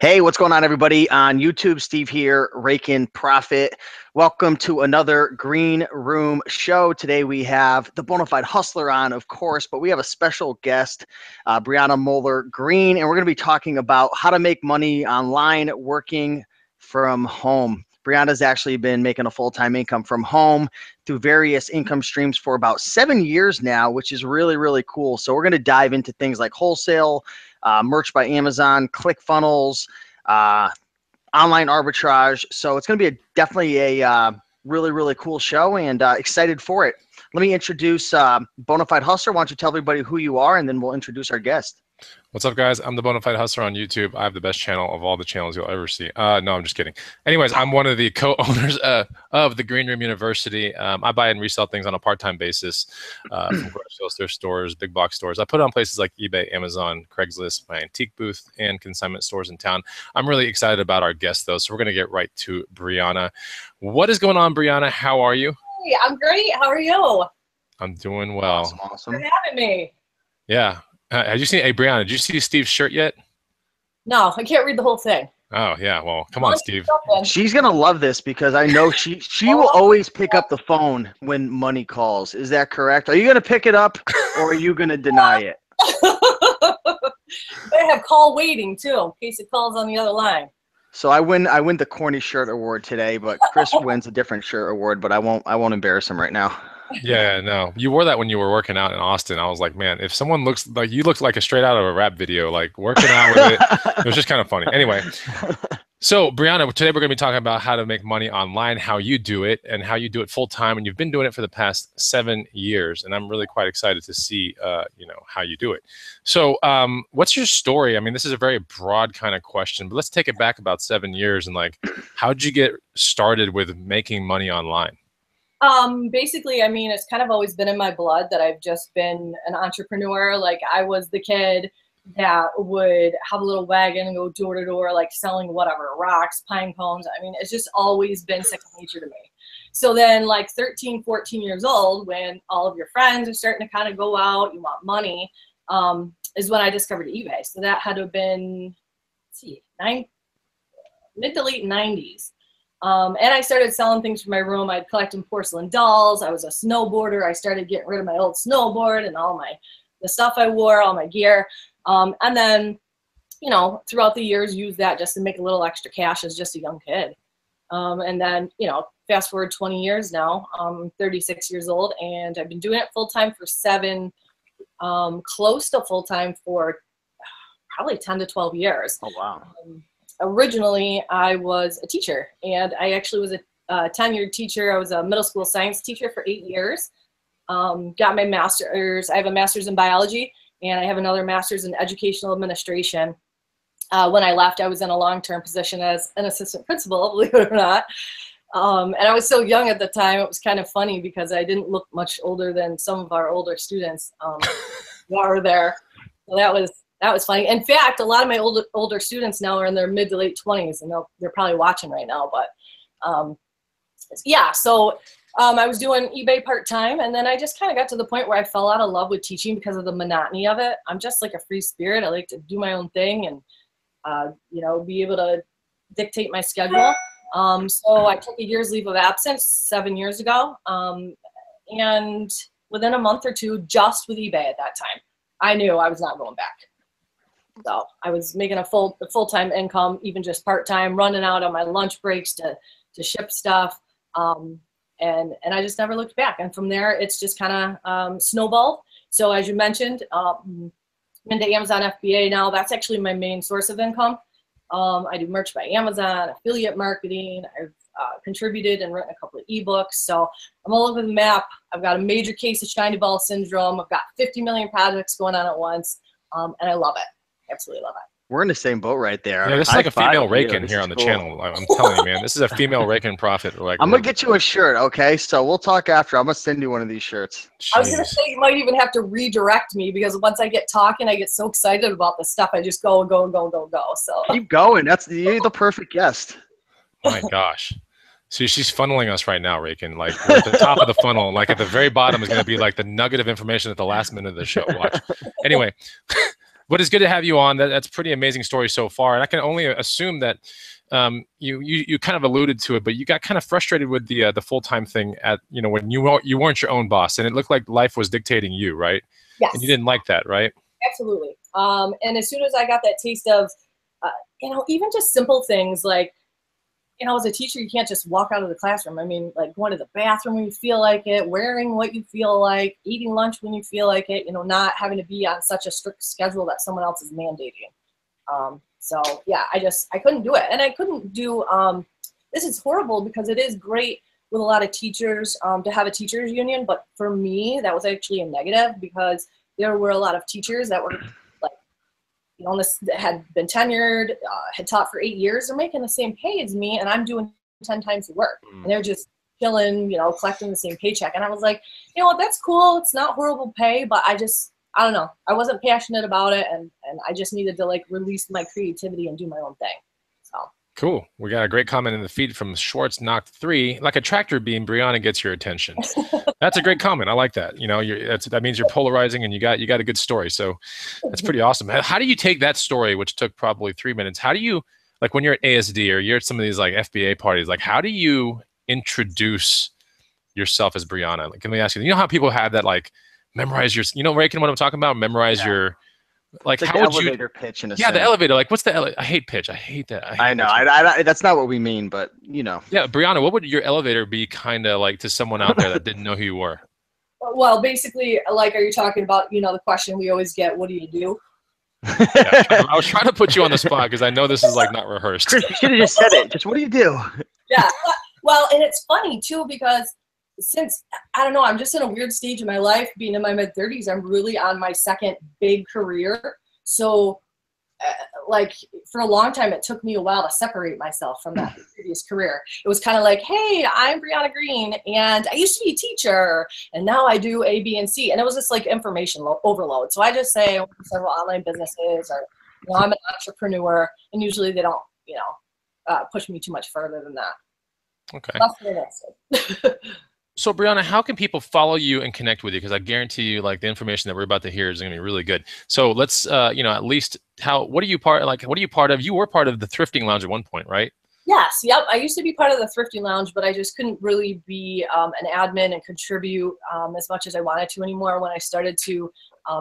Hey, what's going on, everybody? On YouTube, Steve here, Raiken Profit. Welcome to another Green Room show. Today we have the Bonafide Hustler on, of course, but we have a special guest, Brianna, Moller, Greene, and we're going to be talking about how to make money online working from home. Brianna's actually been making a full-time income from home through various income streams for about 7 years now, which is really, really cool. So we're going to dive into things like wholesale, merch by Amazon, ClickFunnels, online arbitrage. So it's going to be definitely a really, really cool show, and excited for it. Let me introduce Bonafide Hustler. Why don't you tell everybody who you are, and then we'll introduce our guest. What's up, guys? I'm the Bonafide Hustler on YouTube. I have the best channel of all the channels you'll ever see. No, I'm just kidding. Anyways, I'm one of the co-owners of the Green Room University. I buy and resell things on a part-time basis from grocery thrift stores, big box stores. I put it on places like eBay, Amazon, Craigslist, my antique booth, and consignment stores in town. I'm really excited about our guest, though, so we're going to get right to Brianna. What is going on, Brianna? How are you? Hey, I'm great. How are you? I'm doing well. Awesome. Thanks for having me. Yeah. Have you seen, hey, Brianna, did you see Steve's shirt yet? No, I can't read the whole thing. Oh, yeah. Well, come on, Steve. She's going to love this because I know she will always pick up the phone when money calls. Is that correct? Are you going to pick it up, or are you going to deny it? They have call waiting, too, in case it calls on the other line. So I win the corny shirt award today, but Chris wins a different shirt award, but I won't embarrass him right now. Yeah, no. You wore that when you were working out in Austin. I was like, man, if someone looks like you looked like a straight out of a rap video, like working out with it was just kind of funny. Anyway, so Brianna, today we're going to be talking about how to make money online, how you do it, and how you do it full time. And you've been doing it for the past 7 years, and I'm really quite excited to see, how you do it. So, what's your story? I mean, this is a very broad kind of question, but let's take it back about 7 years and like, how did you get started with making money online? Basically, I mean, it's kind of always been in my blood that I've just been an entrepreneur. Like, I was the kid that would have a little wagon and go door to door, like selling whatever, rocks, pine cones. I mean, it's just always been second nature to me. So then like 13, 14 years old, when all of your friends are starting to kind of go out, you want money, is when I discovered eBay. So that had to have been, let's see, mid to late 90s. And I started selling things from my room. I'd collecting porcelain dolls. I was a snowboarder. I started getting rid of my old snowboard and all the stuff I wore, all my gear. And then, throughout the years, used that just to make a little extra cash as just a young kid. And then, fast forward 20 years now, I'm 36 years old, and I've been doing it full time for 7, close to full time for probably 10 to 12 years. Oh, wow. Originally, I was a teacher, and I actually was a tenured teacher. I was a middle school science teacher for 8 years. Got my master's. I have a master's in biology, and I have another master's in educational administration. When I left, I was in a long-term position as an assistant principal, believe it or not. And I was so young at the time, it was kind of funny because I didn't look much older than some of our older students that were there. So that was funny. In fact, a lot of my older students now are in their mid to late 20s, and they're probably watching right now. But yeah, so I was doing eBay part-time, and then I just kind of got to the point where I fell out of love with teaching because of the monotony of it. I'm just like a free spirit. I like to do my own thing and, be able to dictate my schedule. So I took a year's leave of absence 7 years ago. And within a month or two, just with eBay at that time, I knew I was not going back. So I was making a full-time income, even just part-time, running out on my lunch breaks to ship stuff. And I just never looked back. And from there, it's just kind of snowballed. So as you mentioned, I'm into Amazon FBA now. That's actually my main source of income. I do merch by Amazon, affiliate marketing. I've contributed and written a couple of ebooks. So I'm all over the map. I've got a major case of shiny ball syndrome. I've got 50 million projects going on at once. And I love it. Absolutely love it. We're in the same boat right there. Yeah, this is like a female Raiken here on the channel. I'm telling you, man, this is a female Raiken Profit. Like, I'm gonna get you a shirt, okay? So we'll talk after. I'm gonna send you one of these shirts. Jeez. I was gonna say you might even have to redirect me because once I get talking, I get so excited about the stuff. I just go. So keep going. You're the perfect guest. My gosh. See, she's funneling us right now, Raiken. Like, we're at the top of the funnel. Like, at the very bottom is going to be like the nugget of information at the last minute of the show. Watch. Anyway, But it's good to have you on. That's pretty amazing story so far. And I can only assume that you kind of alluded to it, but you got kind of frustrated with the full-time thing at, when you weren't your own boss, and it looked like life was dictating you, right? Yes. And you didn't like that, right? Absolutely. And as soon as I got that taste of, even just simple things like, as a teacher, you can't just walk out of the classroom. I mean, like going to the bathroom when you feel like it, wearing what you feel like, eating lunch when you feel like it, not having to be on such a strict schedule that someone else is mandating. So yeah, I couldn't do it. And I couldn't do, this is horrible because it is great with a lot of teachers to have a teachers union. But for me, that was actually a negative because there were a lot of teachers that were like, that had been tenured, had taught for 8 years. They're making the same pay as me, and I'm doing 10 times the work. And they're just chilling, collecting the same paycheck. And I was like, that's cool. It's not horrible pay, but I don't know. I wasn't passionate about it, and I just needed to release my creativity and do my own thing. So cool. We got a great comment in the feed from Schwartz Knocked 3. Like a tractor beam, Brianna gets your attention. That's a great comment. I like that. That means you're polarizing, and you got a good story. So that's pretty awesome. How do you take that story, which took probably 3 minutes? How do you, when you're at ASD or you're at some of these FBA parties, how do you introduce yourself as Brianna? Let me ask you. How people have that memorize your, Raiken, what I'm talking about? Memorize your. It's how the would elevator pitch in a the sense. elevator. What's the I hate pitch. I hate that. I know. That's not what we mean, but Yeah, Brianna, what would your elevator be kind of like to someone out there that didn't know who you were? Well, basically, are you talking about, the question we always get, what do you do? Yeah, I was trying to put you on the spot because I know this is not rehearsed. Chris, you should have just said it. Just what do you do? Yeah. Well, and it's funny too, because since, I don't know, I'm just in a weird stage of my life, being in my mid-30s, I'm really on my second big career. So for a long time, it took me a while to separate myself from that previous career. It was kind of like, hey, I'm Brianna Greene, and I used to be a teacher, and now I do A, B, and C. And it was just information overload. So I just say I work for several online businesses, or I'm an entrepreneur, and usually they don't, push me too much further than that. Okay. That's what it is. So Brianna, how can people follow you and connect with you? Because I guarantee you, the information that we're about to hear is going to be really good. So let's, at least what are you part of? You were part of the Thrifting Lounge at one point, right? Yes. Yep. I used to be part of the Thrifting Lounge, but I just couldn't really be an admin and contribute as much as I wanted to anymore. When I started to,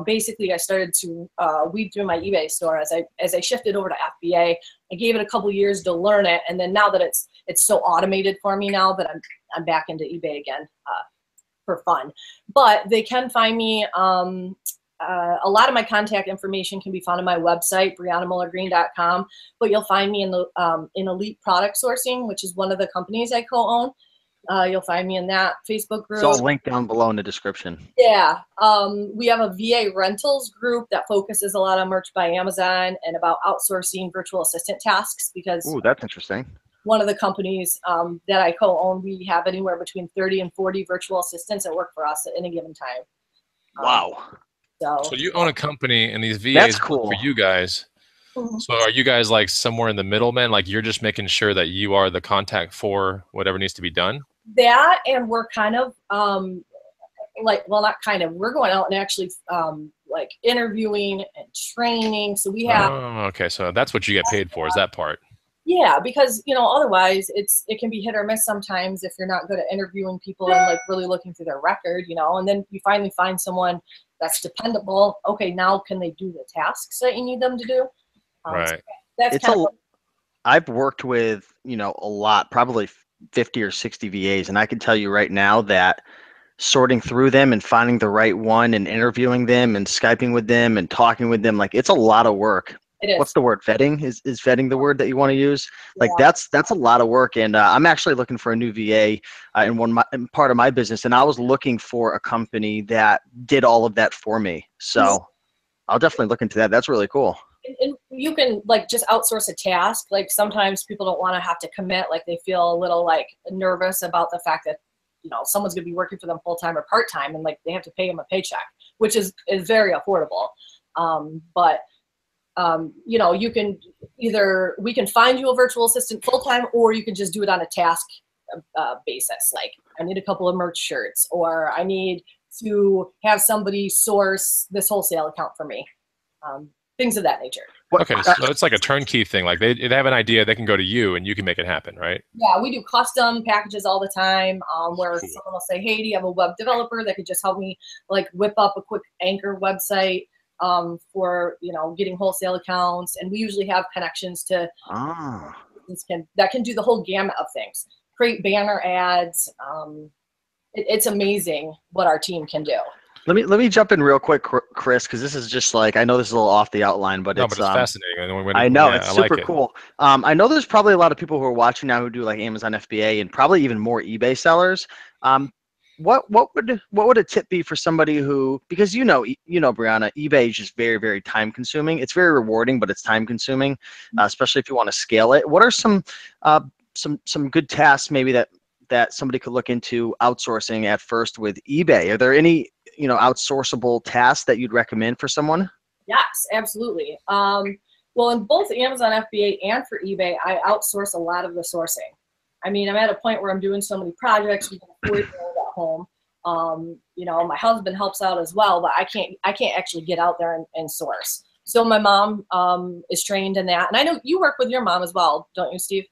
basically, I started to weed through my eBay store as I shifted over to FBA. I gave it a couple years to learn it, and then now that it's so automated for me now that I'm back into eBay again for fun. But they can find me. A lot of my contact information can be found on my website, briannamollergreene.com, but you'll find me in the in Elite Product Sourcing, which is one of the companies I co-own. You'll find me in that Facebook group. It's all linked down below in the description. Yeah. We have a VA rentals group that focuses a lot on merch by Amazon and about outsourcing virtual assistant tasks, because Ooh, that's interesting. one of the companies that I co-own, we have anywhere between 30 and 40 virtual assistants that work for us at any given time. Wow. So you own a company, and these VAs That's cool. work for you guys. Mhm. So are you guys somewhere in the middle, man? You're just making sure that you are the contact for whatever needs to be done? That, and we're kind of well, not kind of, we're going out and actually interviewing and training. So we have. Oh, okay. So that's what you get paid for, is that part? Yeah, because otherwise it can be hit or miss sometimes if you're not good at interviewing people and really looking through their record, and then you finally find someone that's dependable. Okay, now can they do the tasks that you need them to do? Right. So that's I've worked with a lot, probably 50 or 60 VAs, and I can tell you right now that sorting through them and finding the right one and interviewing them and Skyping with them and talking with them, it's a lot of work. It is. What's the word? Vetting? Is vetting the word that you want to use? Yeah. That's a lot of work. And I'm actually looking for a new VA in part of my business. And I was looking for a company that did all of that for me. So I'll definitely look into that. That's really cool. And you can just outsource a task. Sometimes people don't want to have to commit. They feel a little nervous about the fact that, someone's going to be working for them full time or part time, and they have to pay them a paycheck, which is very affordable. You can we can find you a virtual assistant full-time, or you can just do it on a task basis. I need a couple of merch shirts, or I need to have somebody source this wholesale account for me. things of that nature. Okay, so it's like a turnkey thing. Like they have an idea, they can go to you and you can make it happen, right? Yeah, we do custom packages all the time, where someone will say, hey, do you have a web developer that could just help me like whip up a quick anchor website for, you know, getting wholesale accounts. And we usually have connections to that can do the whole gamut of things. Create banner ads. It's amazing what our team can do. Let me jump in real quick, Chris, because this is just like, I know this is a little off the outline, but it's fascinating. I know it's super cool. I know there's probably a lot of people who are watching now who do like Amazon FBA and probably even more eBay sellers. What would a tip be for somebody who, because you know Brianna, eBay is just very, very time consuming. It's very rewarding, but it's time consuming, especially if you want to scale it. What are some good tasks maybe that somebody could look into outsourcing at first with eBay? Are there any outsourceable tasks that you'd recommend for someone? Yes, absolutely. Well, in both Amazon FBA and for eBay, I outsource a lot of the sourcing. I mean, I'm at a point where I'm doing so many projects, we can afford to build at home. My husband helps out as well, but I can't actually get out there and source. So my mom is trained in that. And I know you work with your mom as well, don't you, Steve?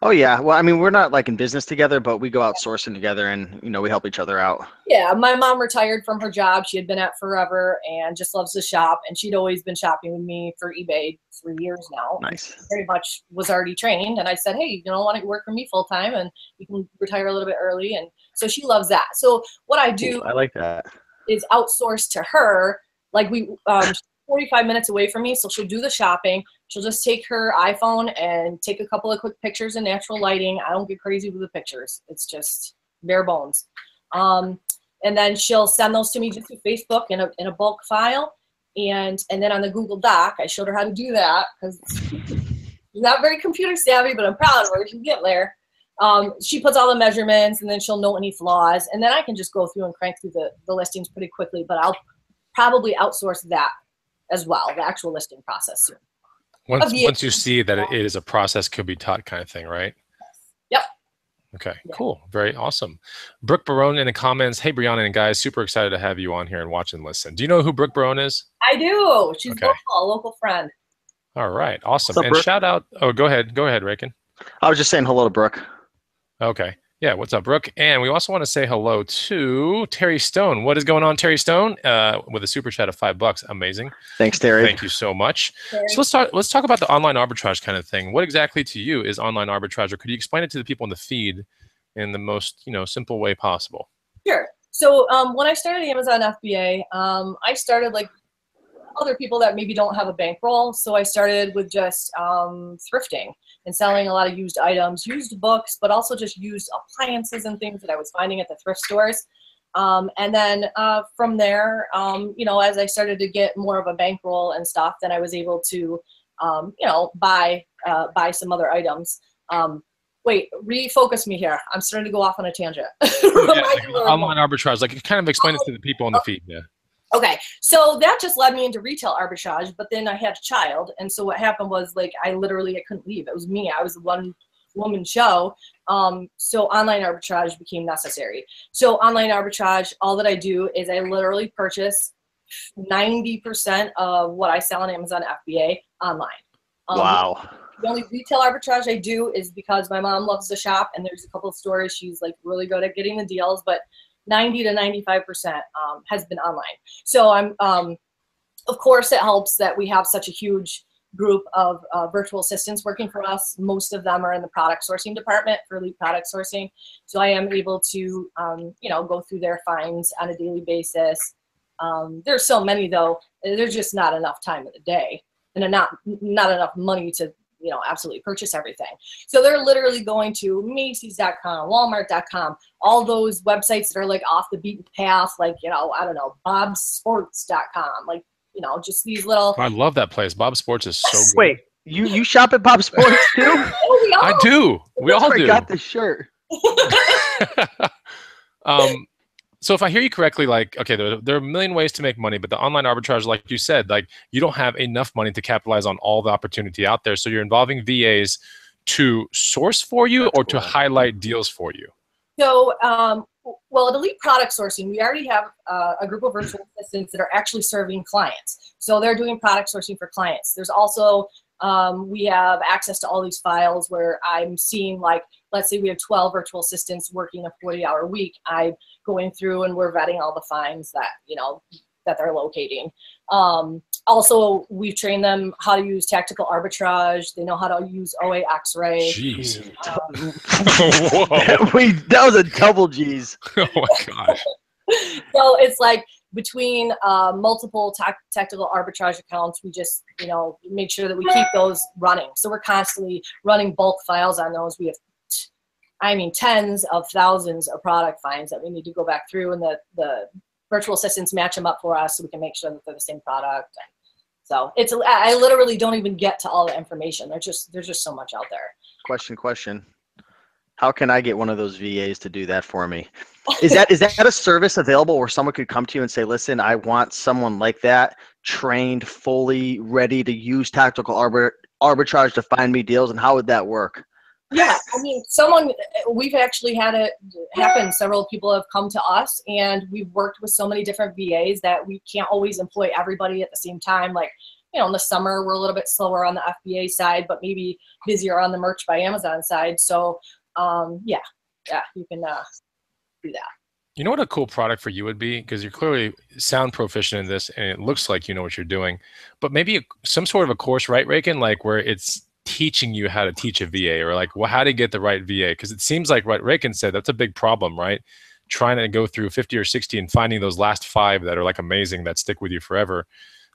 Oh yeah. Well, I mean, we're not like in business together, but we go out sourcing together and, we help each other out. Yeah. My mom retired from her job. She had been at forever and just loves to shop. And she'd always been shopping with me for eBay 3 years now. Nice. She very much was already trained. And I said, hey, why don't you work for me full time and you can retire a little bit early. And so she loves that. So what I do, I like that, is outsource to her. Like she's 45 minutes away from me. So she'll do the shopping. She'll just take her iPhone and take a couple of quick pictures in natural lighting. I don't get crazy with the pictures. It's just bare bones. And then she'll send those to me just through Facebook in a bulk file. And then on the Google Doc, I showed her how to do that because she's not very computer savvy, but I'm proud of her. She's getting there. She puts all the measurements and then she'll note any flaws. And then I can just go through and crank through the listings pretty quickly, but I'll probably outsource that as well, the actual listing process soon. Once you see that it is a process could be taught kind of thing, right? Yep. Okay, cool. Very awesome. Brooke Barone in the comments, hey, Brianna and guys, super excited to have you on here and watch and listen. Do you know who Brooke Barone is? I do. She's a local friend. All right, awesome. Up, and Brooke? Shout out, go ahead, Raiken. I was just saying hello to Brooke. Okay. Yeah, what's up, Brooke? And we also want to say hello to Terry Stone. What is going on, Terry Stone? With a super chat of $5. Amazing. Thanks, Terry. Thank you so much. Terry. So let's talk about the online arbitrage kind of thing. What exactly to you is online arbitrage, or could you explain it to the people in the feed in the most simple way possible? Sure. So when I started Amazon FBA, I started like other people that maybe don't have a bankroll. So I started with just thrifting and selling a lot of used items, used books, but also just used appliances and things that I was finding at the thrift stores. And then from there, as I started to get more of a bankroll and stuff, then I was able to, buy some other items. Wait, refocus me here. I'm starting to go off on a tangent. Online arbitrage, like kind of explain it to the people in the feed. Yeah. Okay, so that just led me into retail arbitrage, but then I had a child, and so what happened was I couldn't leave. It was me. I was a one-woman show, so online arbitrage became necessary. So online arbitrage, all that I do is I literally purchase 90% of what I sell on Amazon FBA online. Wow. The only retail arbitrage I do is because my mom loves to shop, and there's a couple of stores she's really good at getting the deals, but 90 to 95% has been online. So of course, it helps that we have such a huge group of virtual assistants working for us. Most of them are in the product sourcing department for elite product sourcing. So I am able to, go through their finds on a daily basis. There's so many though, there's just not enough time of the day and not enough money to absolutely purchase everything. So they're literally going to Macy's.com, Walmart.com, all those websites that are off the beaten path, I don't know, BobSports.com, just these little. I love that place. Bob Sports is so good. Wait, you shop at Bob Sports too? I do. We all do. I got this shirt. So if I hear you correctly, okay, there are a million ways to make money, but the online arbitrage, like you said, you don't have enough money to capitalize on all the opportunity out there. So you're involving VAs to source for you or to highlight deals for you. So Well, at Elite Product Sourcing, we already have a group of virtual assistants that are actually serving clients. So they're doing product sourcing for clients. There's also, we have access to all these files where I'm seeing, like, let's say we have 12 virtual assistants working a 40-hour week. I'm going through and we're vetting all the finds that, you know, that they're locating. Also, we've trained them how to use tactical arbitrage. They know how to use OA X-ray. Jeez. That was a double G's. Oh my gosh. So it's like between multiple tactical arbitrage accounts, we just, you know, make sure that we keep those running. So we're constantly running bulk files on those. We have, I mean, tens of thousands of product finds that we need to go back through, and the virtual assistants match them up for us so we can make sure that they're the same product. So it's, I literally don't even get to all the information. There's just so much out there. Question. How can I get one of those VAs to do that for me? Is that a service available where someone could come to you and say, listen, I want someone like that, trained, fully ready to use tactical arbitrage to find me deals, and how would that work? Yeah, I mean, we've actually had it happen. Several people have come to us, and we've worked with so many different VAs that we can't always employ everybody at the same time. Like, you know, in the summer, we're a little bit slower on the FBA side, but maybe busier on the Merch by Amazon side. So, yeah, you can do that. You know what a cool product for you would be? Because you clearly sound proficient in this, and it looks like you know what you're doing. But maybe some sort of a course, right, Raiken? Like where it's teaching you how to teach a VA, or like, well, how to get the right VA? Because it seems like what Raiken said, that's a big problem, right? Trying to go through 50 or 60 and finding those last 5 that are like amazing, that stick with you forever.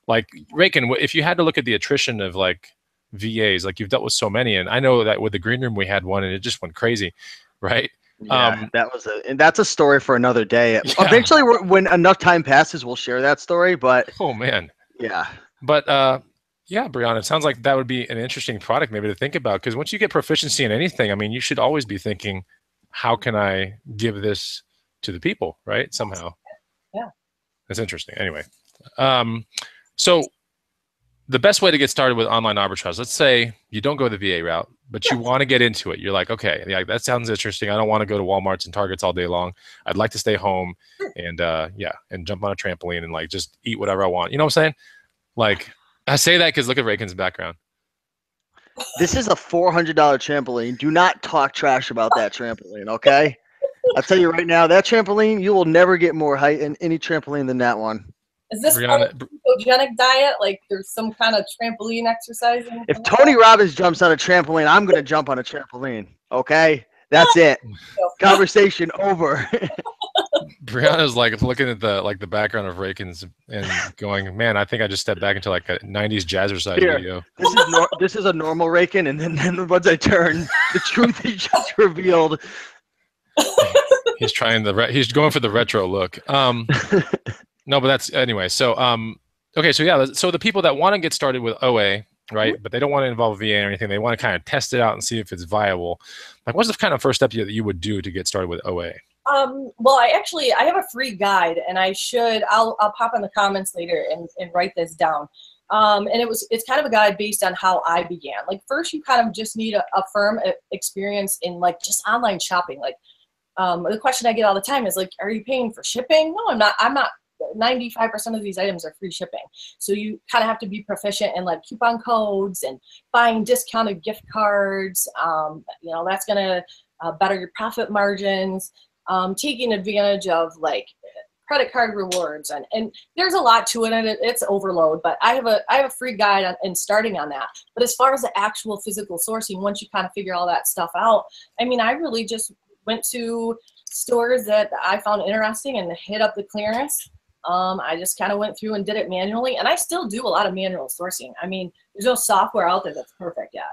Like Raiken, if you had to look at the attrition of like VAs, like you've dealt with so many, and I know that with the Green Room we had one and it just went crazy, right? Yeah, and that's a story for another day. Yeah. Eventually, when enough time passes, we'll share that story. But oh man, yeah. But yeah, Brianna, it sounds like that would be an interesting product maybe to think about, because once you get proficiency in anything, I mean, you should always be thinking, how can I give this to the people, right? Somehow. Yeah. That's interesting. Anyway, so the best way to get started with online arbitrage, let's say you don't go the VA route, but you want to get into it. You're like, okay, yeah, that sounds interesting. I don't want to go to Walmarts and Targets all day long. I'd like to stay home and and jump on a trampoline and like just eat whatever I want. You know what I'm saying? Like, I say that because look at Raiken's background. This is a $400 trampoline. Do not talk trash about that trampoline, okay? I'll tell you right now, that trampoline, you will never get more height in any trampoline than that one. Is this Brianna, a ketogenic diet? Like there's some kind of trampoline exercise? If Tony Robbins jumps on a trampoline, I'm going to jump on a trampoline, okay? That's it. Conversation over. Brianna's like looking at the background of Raiken's and going, man, I think I just stepped back into like a 90s jazzercise video. This is a normal Raiken, and then once I turn, the truth is just revealed. He's he's going for the retro look. No, but that's anyway. So okay, so yeah, so the people that want to get started with OA, right, but they don't want to involve VA or anything, they want to kind of test it out and see if it's viable. Like, what's the kind of first step that you would do to get started with OA? Well, I have a free guide, and I'll pop in the comments later and write this down. And it's kind of a guide based on how I began. Like first, you kind of just need a firm experience in like just online shopping. Like the question I get all the time is like, are you paying for shipping? No, I'm not. 95% of these items are free shipping. So you kind of have to be proficient in like coupon codes and buying discounted gift cards. You know, that's going to better your profit margins, taking advantage of like credit card rewards. And there's a lot to it, and it's overload, but I have a free guide in starting on that. But as far as the actual physical sourcing, once you kind of figure all that stuff out, I mean, I really just went to stores that I found interesting and hit up the clearance. I just kind of went through and did it manually, and I still do a lot of manual sourcing. I mean, there's no software out there that's perfect yet.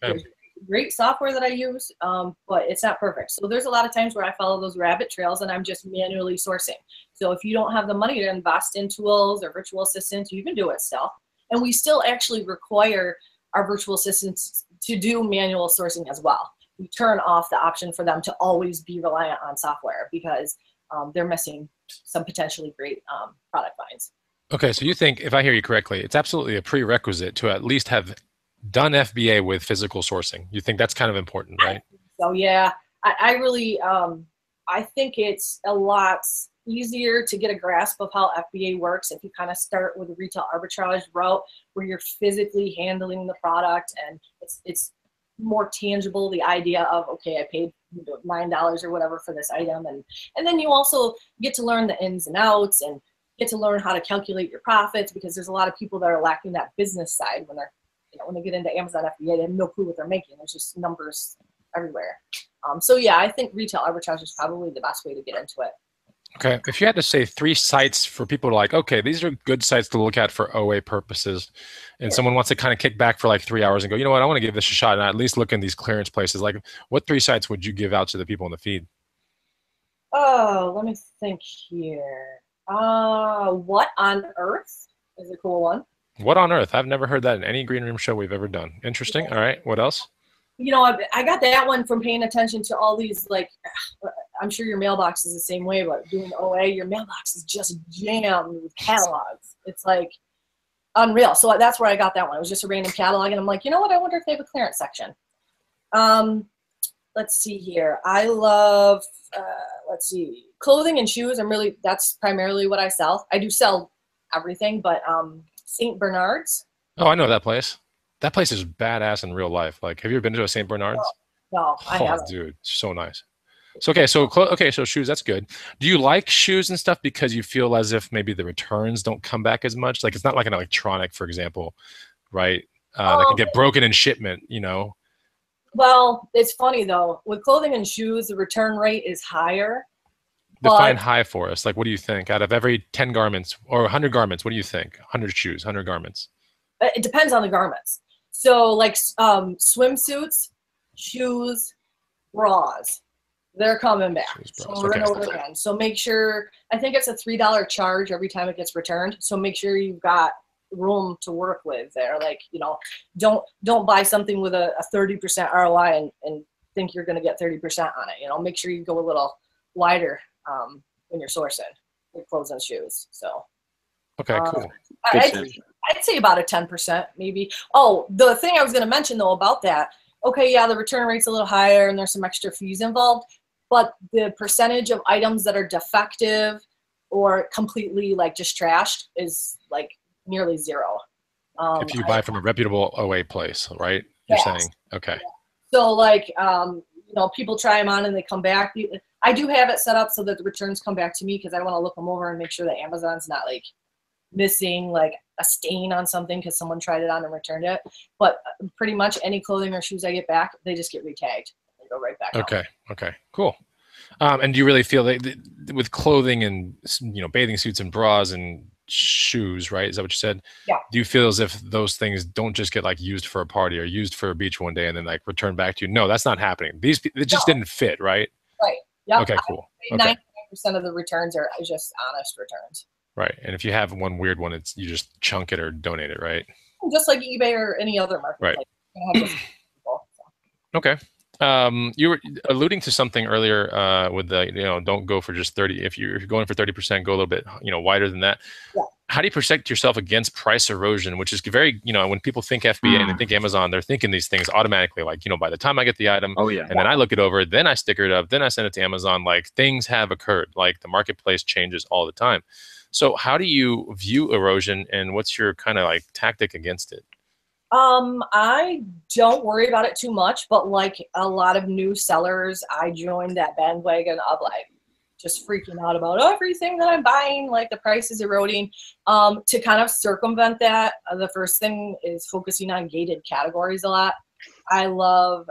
There's great software that I use, but it's not perfect. So there's a lot of times where I follow those rabbit trails and I'm just manually sourcing. So if you don't have the money to invest in tools or virtual assistants, you can do it still. And we still actually require our virtual assistants to do manual sourcing as well. We turn off the option for them to always be reliant on software because they're missing some potentially great product finds. Okay, so you think, if I hear you correctly, it's absolutely a prerequisite to at least have done FBA with physical sourcing. You think that's kind of important, right? So yeah, I really, I think it's a lot easier to get a grasp of how FBA works if you kind of start with a retail arbitrage route where you're physically handling the product and it's more tangible, the idea of, okay, I paid $9 or whatever for this item. And then you also get to learn the ins and outs and get to learn how to calculate your profits, because there's a lot of people that are lacking that business side when they're, when they get into Amazon FBA, they have no clue what they're making. There's just numbers everywhere. So yeah, I think retail arbitrage is probably the best way to get into it. Okay, if you had to say 3 sites for people to like, okay, these are good sites to look at for OA purposes, and someone wants to kind of kick back for like 3 hours and go, you know what, I want to give this a shot and at least look in these clearance places. Like, what 3 sites would you give out to the people in the feed? Oh, let me think here. What on Earth is a cool one. What on Earth? I've never heard that in any green room show we've ever done. Interesting. All right, what else? I got that one from paying attention to all these, like, I'm sure your mailbox is the same way, but doing OA, your mailbox is just jammed with catalogs. It's like unreal. So that's where I got that one. It was just a random catalog, and I'm like, you know what? I wonder if they have a clearance section. Let's see here. I love, let's see, clothing and shoes. That's primarily what I sell. I do sell everything, but St. Bernard's. Oh, I know that place. That place is badass in real life. Like, have you ever been to a St. Bernard's? No, I haven't. Dude, so nice. So, okay, so shoes, that's good. Do you like shoes and stuff because you feel as if maybe the returns don't come back as much? Like, it's not like an electronic, for example, right? That can get broken in shipment, you know? Well, it's funny, though. With clothing and shoes, the return rate is higher. Define high for us. Like, what do you think? Out of every 10 garments or 100 garments, what do you think? 100 shoes, 100 garments? It depends on the garments. So, like, swimsuits, shoes, bras, they're coming back. So make sure, I think it's a $3 charge every time it gets returned. So make sure you've got room to work with there. Like, don't buy something with a 30% ROI and think you're going to get 30% on it. Make sure you go a little wider when you're sourcing your clothes and shoes. So, okay, cool. I'd say about a 10% maybe. Oh, the thing I was going to mention though about that, okay, yeah, the return rate's a little higher and there's some extra fees involved, but the percentage of items that are defective or completely like just trashed is like nearly zero. If you buy from a reputable OA place, right? You're saying, okay. So like, people try them on and they come back. I do have it set up so that the returns come back to me because I want to look them over and make sure that Amazon's not like missing like a stain on something because someone tried it on and returned it. But pretty much any clothing or shoes I get back, they just get retagged. They go right back. Okay. Okay. Cool. And do you really feel that with clothing and bathing suits and bras and shoes, right? Is that what you said? Yeah. Do you feel as if those things don't just get like used for a party or used for a beach one day and then like returned back to you? No, that's not happening. It just didn't fit, right? Right. Yeah. Okay. Cool. 99% of the returns are just honest returns. Right. And if you have one weird one, you just chunk it or donate it, right? Just like eBay or any other market. Right. Okay. You were alluding to something earlier with the, don't go for just 30. If you're going for 30%, go a little bit, wider than that. Yeah. How do you protect yourself against price erosion, which is very, when people think FBA and they think Amazon, they're thinking these things automatically. Like, by the time I get the item and then I look it over, then I sticker it up, then I send it to Amazon, like things have occurred. Like the marketplace changes all the time. So how do you view erosion and what's your kind of like tactic against it? I don't worry about it too much, but like a lot of new sellers, I joined that bandwagon of like just freaking out about everything that I'm buying, like the price is eroding. To kind of circumvent that, the first thing is focusing on gated categories a lot. I love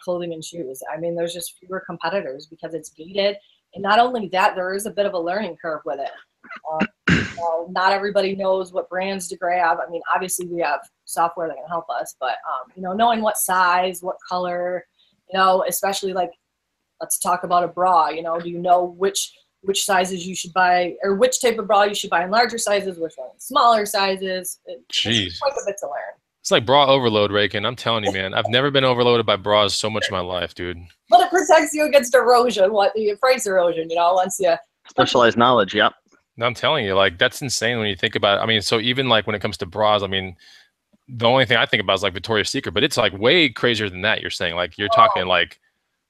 clothing and shoes. I mean, there's just fewer competitors because it's gated. And not only that, there is a bit of a learning curve with it. Not everybody knows what brands to grab. I mean, obviously we have software that can help us, but knowing what size, what color, especially like, let's talk about a bra. Do you know which sizes you should buy, or which type of bra you should buy in larger sizes, which one in smaller sizes? It's quite a bit to learn. It's like bra overload, Raiken. I'm telling you, man. I've never been overloaded by bras so much in my life, dude. But it protects you against erosion, the price erosion, once you... Specialized knowledge, yep. No, I'm telling you, like, that's insane when you think about it. I mean, so even like when it comes to bras, I mean, the only thing I think about is like Victoria's Secret, but it's like way crazier than that. You're saying like, you're talking like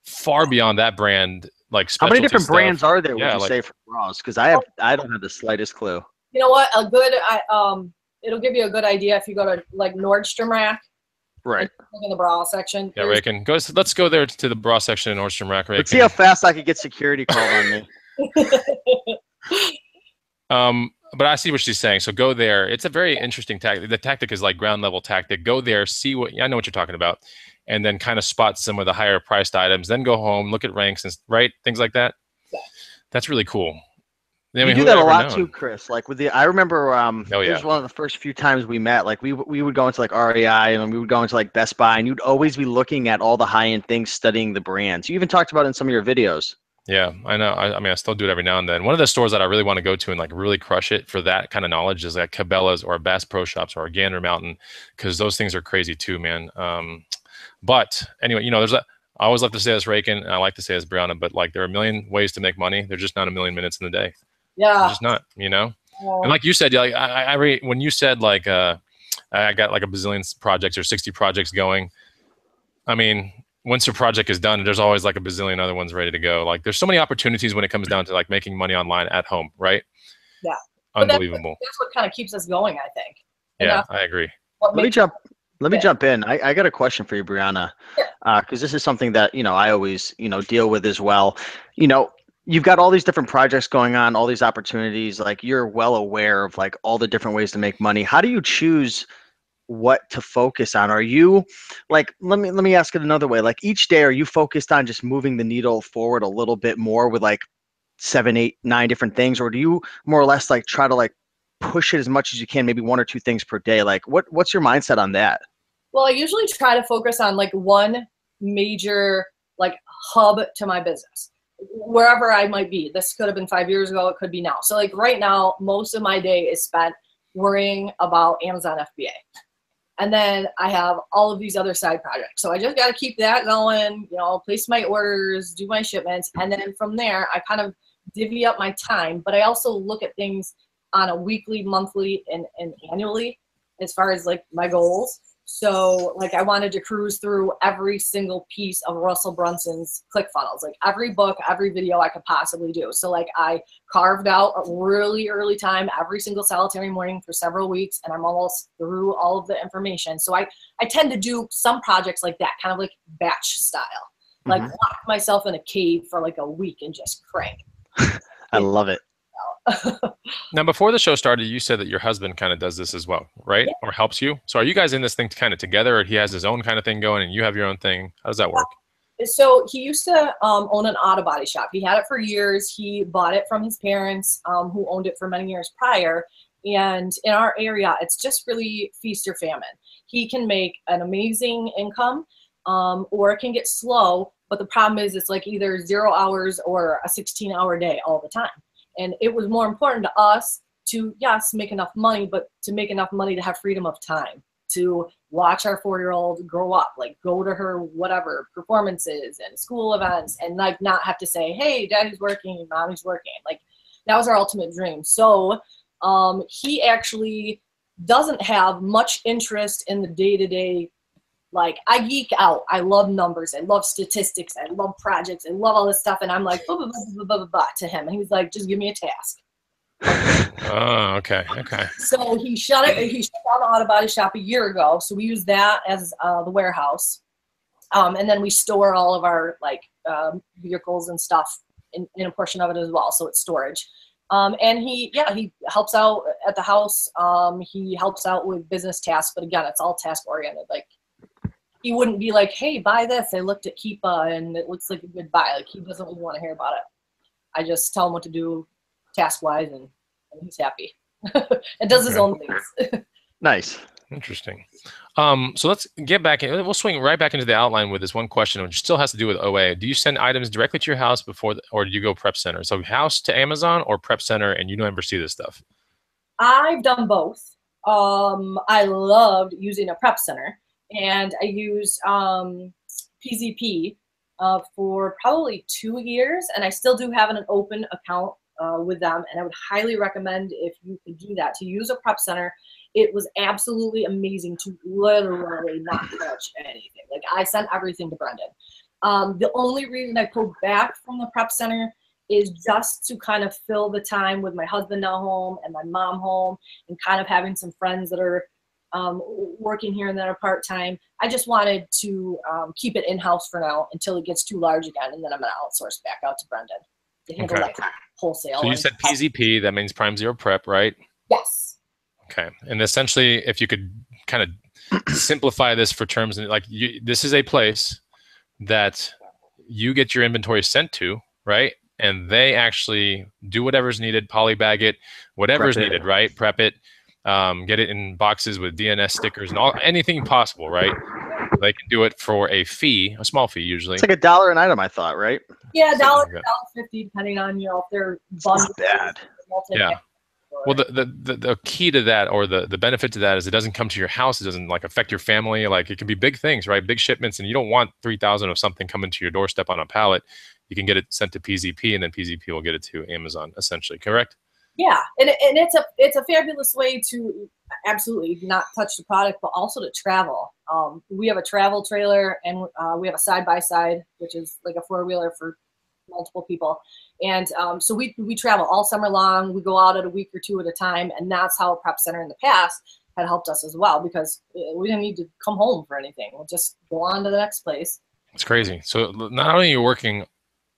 far beyond that brand like How many specialty different stuff. brands are there, would Yeah, you like say, for bras? Because I don't have the slightest clue. You know what? It'll give you a good idea if you go to like Nordstrom Rack. Right. Look in the bra section. yeah, Raiken. Let's go there to the bra section in Nordstrom Rack. Raiken. Let's see how fast I could get security called on me. But I see what she's saying. So go there. It's a very interesting tactic. The tactic is like ground level tactic. Go there, see what I know what you're talking about, and then kind of spot some of the higher priced items. Then go home, look at ranks, and right things like that. Yeah. That's really cool. I You mean, do who that would a ever lot known? too, Chris. Like with the, I remember Oh, it yeah. was one of the first few times we met. Like we would go into like REI and we would go into like Best Buy, and you'd always be looking at all the high end things, studying the brands. You even talked about it in some of your videos. Yeah, I know. I mean, I still do it every now and then. One of the stores that I really want to go to and like really crush it for that kind of knowledge is like Cabela's or Bass Pro Shops or Gander Mountain, because those things are crazy too, man. But anyway, I always love to say this, Raiken, and I like to say this, Brianna, but like there are a million ways to make money. There's just not a million minutes in the day. Yeah. There's just not, And like you said, like when you said like I got like a bazillion projects or 60 projects going, I mean, once your project is done, there's always like a bazillion other ones ready to go. Like there's so many opportunities when it comes down to like making money online at home, right? Yeah. Unbelievable. That's what kind of keeps us going, I think. Yeah, I agree. Let me jump in. I got a question for you, Brianna, because this is something that I always deal with as well. You've got all these different projects going on, all these opportunities. Like you're well aware of like all the different ways to make money. How do you choose what to focus on? Are you like, let me ask it another way. Like each day, are you focused on just moving the needle forward a little bit more with like 7, 8, 9 different things, or do you more or less like try to like push it as much as you can, maybe 1 or 2 things per day? Like what's your mindset on that? Well, I usually try to focus on like one major like hub to my business, wherever I might be. This could have been 5 years ago. It could be now. So like right now, most of my day is spent worrying about Amazon FBA. And then I have all of these other side projects. So I just got to keep that going, place my orders, do my shipments. And then from there, I kind of divvy up my time. But I also look at things on a weekly, monthly, and annually as far as like my goals. So like I wanted to cruise through every single piece of Russell Brunson's ClickFunnels, like every book, every video I could possibly do. So like I carved out a really early time every single solitary morning for several weeks, and I'm almost through all of the information. So I tend to do some projects like that, kind of like batch style, like lock myself in a cave for like a week and just crank. I love it. Now, before the show started, you said that your husband kind of does this as well, right? Yeah. Or helps you. So are you guys in this thing kind of together, or he has his own kind of thing going and you have your own thing? How does that work? So he used to own an auto body shop. He had it for years. He bought it from his parents, who owned it for many years prior. And in our area, it's just really feast or famine. He can make an amazing income, or it can get slow. But the problem is it's like either 0 hours or a 16-hour day all the time. And it was more important to us to, yes, make enough money, but to make enough money to have freedom of time, to watch our 4-year-old grow up, like go to her whatever performances and school events, and like not have to say, hey, daddy's working, mommy's working. Like that was our ultimate dream. So he actually doesn't have much interest in the day-to-day. Like I geek out. I love numbers. I love statistics. I love projects. I love all this stuff. And I'm like, blah, blah, blah, blah, blah, blah, blah, to him. And he's like, just give me a task. Oh, okay. So he shut down the auto body shop a year ago. So we use that as the warehouse. And then we store all of our like vehicles and stuff in a portion of it as well. So it's storage. And he helps out at the house. He helps out with business tasks. But again, it's all task oriented. Like, he wouldn't be like, hey, buy this. I looked at Keepa and it looks like a good buy. Like he doesn't really want to hear about it. I just tell him what to do task-wise and he's happy. And does his own things. Nice. Interesting. So let's get back in. We'll swing right back into the outline with this one question, which still has to do with OA. Do you send items directly to your house or do you go prep center? So house to Amazon or prep center, and you never see this stuff? I've done both. I loved using a prep center. And I used PZP for probably 2 years, and I still do have an open account with them. And I would highly recommend, if you could do that, to use a prep center. It was absolutely amazing to literally not touch anything. Like I sent everything to Brendan. The only reason I pulled back from the prep center is just to kind of fill the time with my husband now home and my mom home, and kind of having some friends that are working here and there part-time. I just wanted to keep it in-house for now until it gets too large again, and then I'm going to outsource back out to Brendan to handle like wholesale. So you said PZP, that means Prime Zero Prep, right? Yes. Okay. And essentially, if you could kind of simplify this for terms, like this is a place that you get your inventory sent to, right? And they actually do whatever's needed, polybag it, whatever's needed, right? Prep it, get it in boxes with DNS stickers and anything possible, right? They can do it for a fee, a small fee usually. It's like $1 an item, I thought, right? Yeah, $1, $1.50, depending on, you know, if they're bundled. Bad. Yeah. Well, the key to that, or the benefit to that, is it doesn't come to your house. It doesn't like affect your family. Like, it can be big things, right? Big shipments, and you don't want 3,000 of something coming to your doorstep on a pallet. You can get it sent to PZP, and then PZP will get it to Amazon, essentially. Correct? Yeah, and it's a fabulous way to absolutely not touch the product, but also to travel. We have a travel trailer, and we have a side-by-side, which is like a 4-wheeler for multiple people. And so we travel all summer long. We go out at a week or 2 at a time, and that's how a prep center in the past had helped us as well, because we didn't need to come home for anything. We'll just go on to the next place. It's crazy. So not only are you working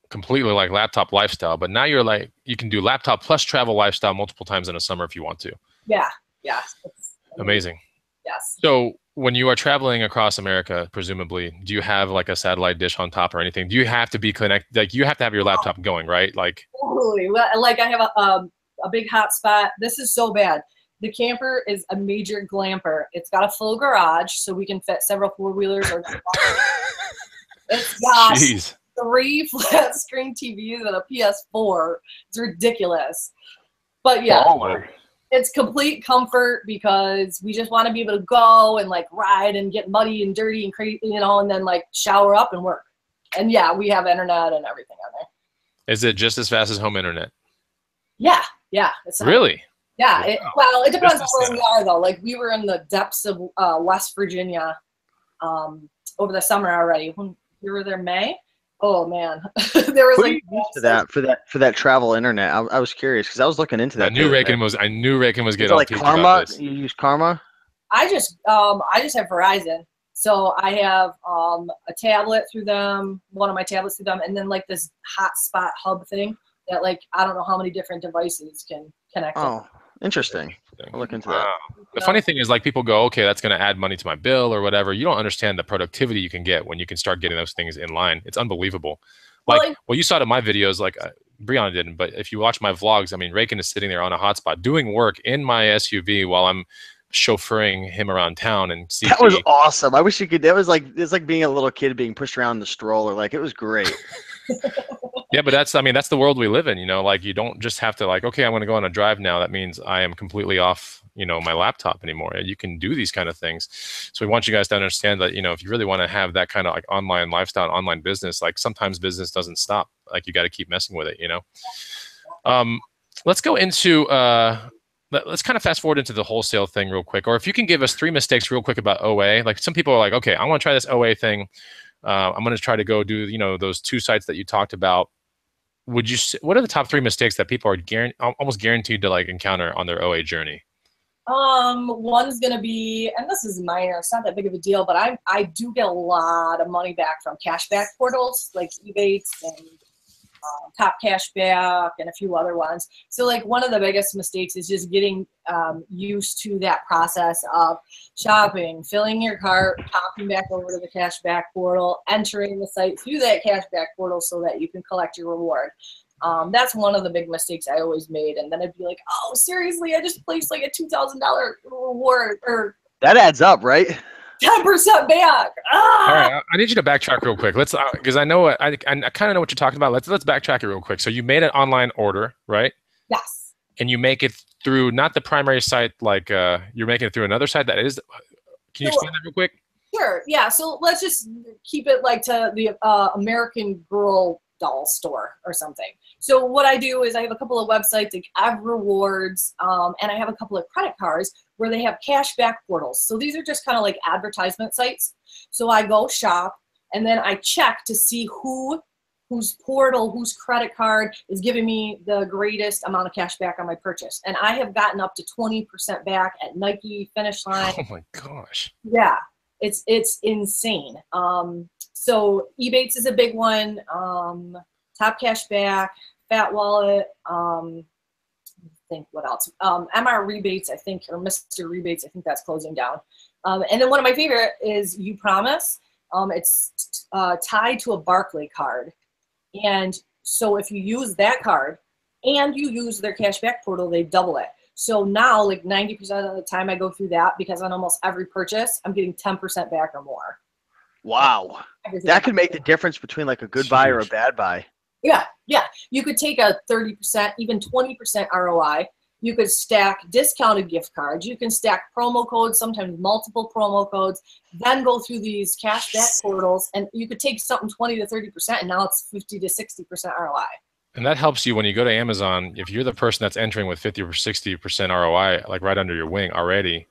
completely like laptop lifestyle, but now you're like, you can do laptop plus travel lifestyle multiple times in a summer if you want to. Yeah. Yeah. It's amazing. Yes. So when you are traveling across America, presumably, do you have like a satellite dish on top or anything? Do you have to be connected? Like, you have to have your laptop going, right? Like, totally. Like, I have a big hotspot. This is so bad. The camper is a major glamper. It's got a full garage, so we can fit several 4-wheelers. Or it's got Jeez. 3 flat screen TVs and a PS4. It's ridiculous. But yeah, it's complete comfort, because we just want to be able to go and like ride and get muddy and dirty and crazy, you know, and then like shower up and work. And yeah, we have internet and everything on there. Is it just as fast as home internet? Yeah. Yeah. It's really? Yeah. Well, it depends on where we are though. Like, we were in the depths of West Virginia over the summer already. When we were there May. Oh man, there was like used to that for that travel internet. I was curious, because I was looking into that. I knew Raiken was getting like Karma. You use Karma? I just have Verizon, so I have a tablet through them, one of my tablets through them, and then like this hotspot hub thing that like I don't know how many different devices can connect. Oh, interesting. I'll look into that. The funny thing is, like, people go, okay, that's going to add money to my bill or whatever. You don't understand the productivity you can get when you can start getting those things in line. It's unbelievable. Like, well, you saw it in my videos, like Brianna didn't, but if you watch my vlogs, I mean, Raiken is sitting there on a hotspot doing work in my SUV while I'm chauffeuring him around town. And CP. That was awesome. I wish you could. That was like, it's like being a little kid being pushed around in the stroller. Like, it was great. Yeah, but that's the world we live in, you know, like, you don't just have to like, okay, I'm going to go on a drive now. That means I am completely off, you know, my laptop anymore. You can do these kind of things. So we want you guys to understand that, you know, if you really want to have that kind of like online lifestyle, online business, like sometimes business doesn't stop. Like, you got to keep messing with it, you know? Let's go into, let's kind of fast forward into the wholesale thing real quick. Or if you can give us 3 mistakes real quick about OA. Like, some people are like, okay, I want to try this OA thing. I'm going to try to go do, you know, those 2 sites that you talked about. What are the top 3 mistakes that people are almost guaranteed to like encounter on their OA journey? One's gonna be, and this is minor, it's not that big of a deal, but I do get a lot of money back from cashback portals like Ebates and Top Cashback and a few other ones. So like, one of the biggest mistakes is just getting used to that process of shopping, filling your cart, popping back over to the cashback portal, entering the site through that cashback portal so that you can collect your reward. That's one of the big mistakes I always made. And then I'd be like, oh, seriously, I just placed like a $2,000 reward, or that adds up, right? 10% back. Ah! All right, I need you to backtrack real quick. Let's, because I know I kind of know what you're talking about. Let's backtrack it real quick. So you made an online order, right? Yes. And you make it through not the primary site, like you're making it through another site that is. Can you explain that real quick? Sure. Yeah. So let's just keep it like to the American Girl doll store or something. So what I do is I have a couple of websites that have rewards, and I have a couple of credit cards where they have cashback portals. So these are just kind of like advertisement sites. So I go shop, And then I check to see whose portal, whose credit card is giving me the greatest amount of cash back on my purchase. And I have gotten up to 20% back at Nike, Finish Line. Oh my gosh. Yeah, it's insane. So Ebates is a big one. Top Cash Back, Fat Wallet. I think what else? MR Rebates, I think, or Mr. Rebates. I think that's closing down. And then one of my favorite is You Promise. It's tied to a Barclay card. And so if you use that card and you use their cashback portal, they double it. So now, like 90% of the time I go through that, because on almost every purchase, I'm getting 10% back or more. Wow. That could make the difference between like a good buy or a bad buy. Yeah, yeah. You could take a 30%, even 20% ROI. You could stack discounted gift cards. You can stack promo codes, sometimes multiple promo codes, then go through these cashback portals, and you could take something 20 to 30%, and now it's 50 to 60% ROI. And that helps you when you go to Amazon. If you're the person that's entering with 50 or 60% ROI, like right under your wing already,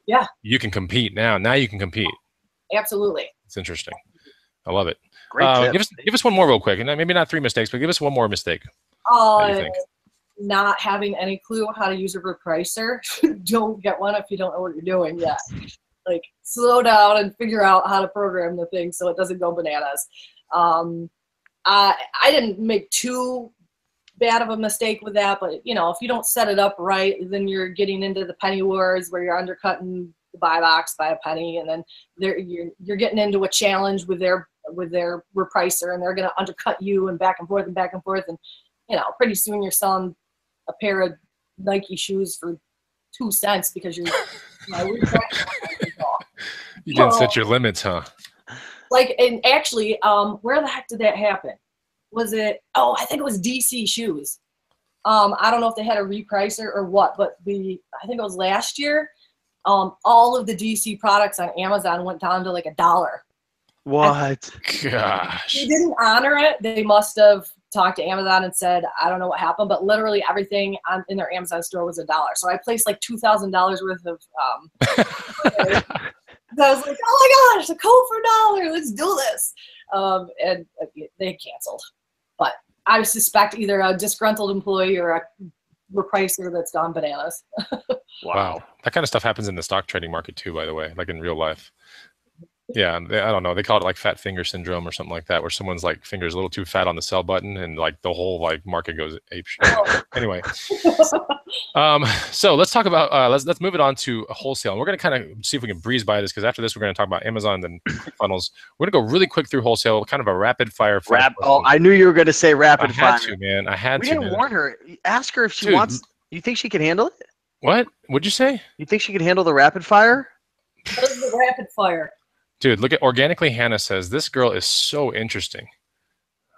yeah, you can compete now. Now you can compete. Absolutely. It's interesting. I love it. Great tip. Give us one more real quick, and maybe not 3 mistakes, but give us one more mistake. What do you think? Not having any clue how to use a repricer. Don't get one if you don't know what you're doing yet. Like, slow down and figure out how to program the thing so it doesn't go bananas. I didn't make too bad of a mistake with that, but you know, if you don't set it up right, then you're getting into the penny wars where you're undercutting the buy box by a penny, and then you're getting into a challenge with their repricer, and they're going to undercut you, and back and forth, and you know, pretty soon you're selling a pair of Nike shoes for 2 cents because you're you didn't set your limits, huh? Like, and actually, where the heck did that happen? Was it, oh, I think it was DC Shoes. I don't know if they had a repricer or what, but I think it was last year, all of the DC products on Amazon went down to like $1. What? Gosh. They didn't honor it. They must have talked to Amazon and said, I don't know what happened, but literally everything in their Amazon store was $1. So I placed like $2,000 worth of I was like, oh my gosh, a code for $1, let's do this. And they canceled. But I suspect either a disgruntled employee or a repricer that's gone bananas. Wow. That kind of stuff happens in the stock trading market too, by the way, like in real life. Yeah, I don't know. They call it like fat finger syndrome or something like that, where someone's like finger's a little too fat on the sell button, and like the whole like market goes ape shit. Anyway, so let's talk about let's move it on to wholesale. And we're gonna kind of see if we can breeze by this, because after this we're gonna talk about Amazon and funnels. We're gonna go really quick through wholesale, kind of a rapid fire. Oh, I knew you were gonna say rapid fire. I had to, man. I had to. We didn't warn her. Ask her if she wants. You think she can handle it? What? What'd you say? You think she can handle the rapid fire? What is the rapid fire? Dude, look at Organically. Hannah says this girl is so interesting.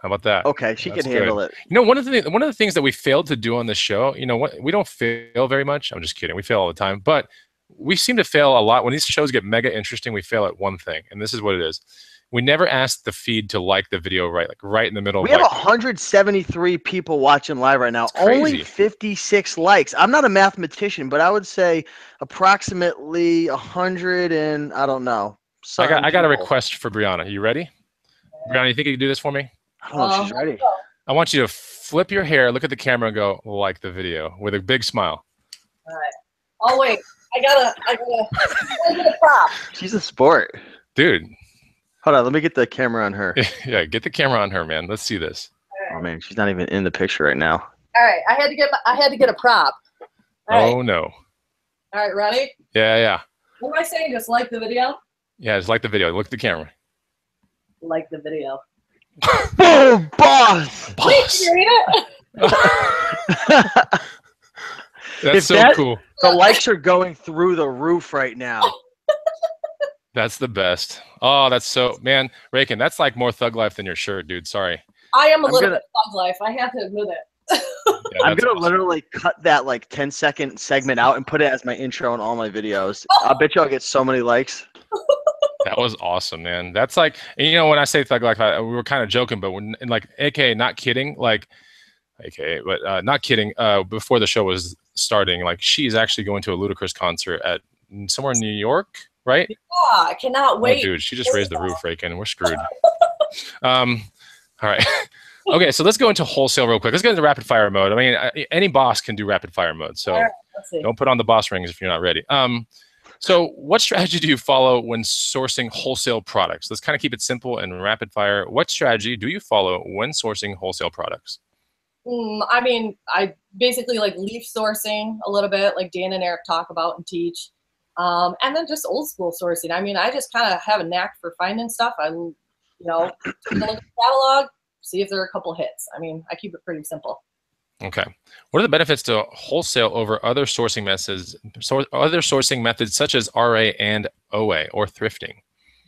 How about that? Okay, she can handle it. You know, one of the things that we failed to do on this show, you know, we don't fail very much. I'm just kidding. We fail all the time, but we seem to fail a lot. When these shows get mega interesting, we fail at one thing, and this is what it is. We never ask the feed to like the video right in the middle. We have 173 people watching live right now. Only 56 likes. I'm not a mathematician, but I would say approximately 100 and I don't know. I got a request for Brianna. You ready? Brianna, you think you can do this for me? I don't know if she's ready. I want you to flip your hair, look at the camera, and go like the video with a big smile. All right. Oh wait, I gotta get a prop. She's a sport, dude. Hold on, let me get the camera on her. Yeah, get the camera on her, man. Let's see this. Oh man, she's not even in the picture right now. All right, I had to get a prop. Oh no. All right, ready? Yeah. What am I saying? Just like the video? Yeah, just like the video. Look at the camera. Like the video. Boom, boss! Wait, you read it? That's so cool. The likes are going through the roof right now. That's the best. Oh, that's so, man, Raiken, that's like more thug life than your shirt, dude. Sorry. I am a little bit thug life. I have to admit it. Yeah, I'm going to literally cut that like 10-second segment out and put it as my intro in all my videos. I bet you I'll get so many likes. That was awesome, man. That's like, and you know, when I say thug life, we were kind of joking, but when, and like, AKA not kidding, like, AKA, but not kidding, before the show was starting, like, she's actually going to a Ludacris concert at somewhere in New York, right? Yeah, I cannot wait. Oh, dude, she just raised the roof, Raiken, and we're screwed. All right. Okay, so let's go into wholesale real quick. Let's get into rapid fire mode. I mean, any boss can do rapid fire mode, so don't put on the boss rings if you're not ready. So what strategy do you follow when sourcing wholesale products? Let's kind of keep it simple and rapid fire. What strategy do you follow when sourcing wholesale products? I mean, I basically like leaf sourcing a little bit, like Dan and Eric talk about and teach. And then just old school sourcing. I mean, I just kind of have a knack for finding stuff. Take a look at the catalog, see if there are a couple hits. I mean, I keep it pretty simple. Okay. What are the benefits to wholesale over other sourcing methods such as RA and OA or thrifting?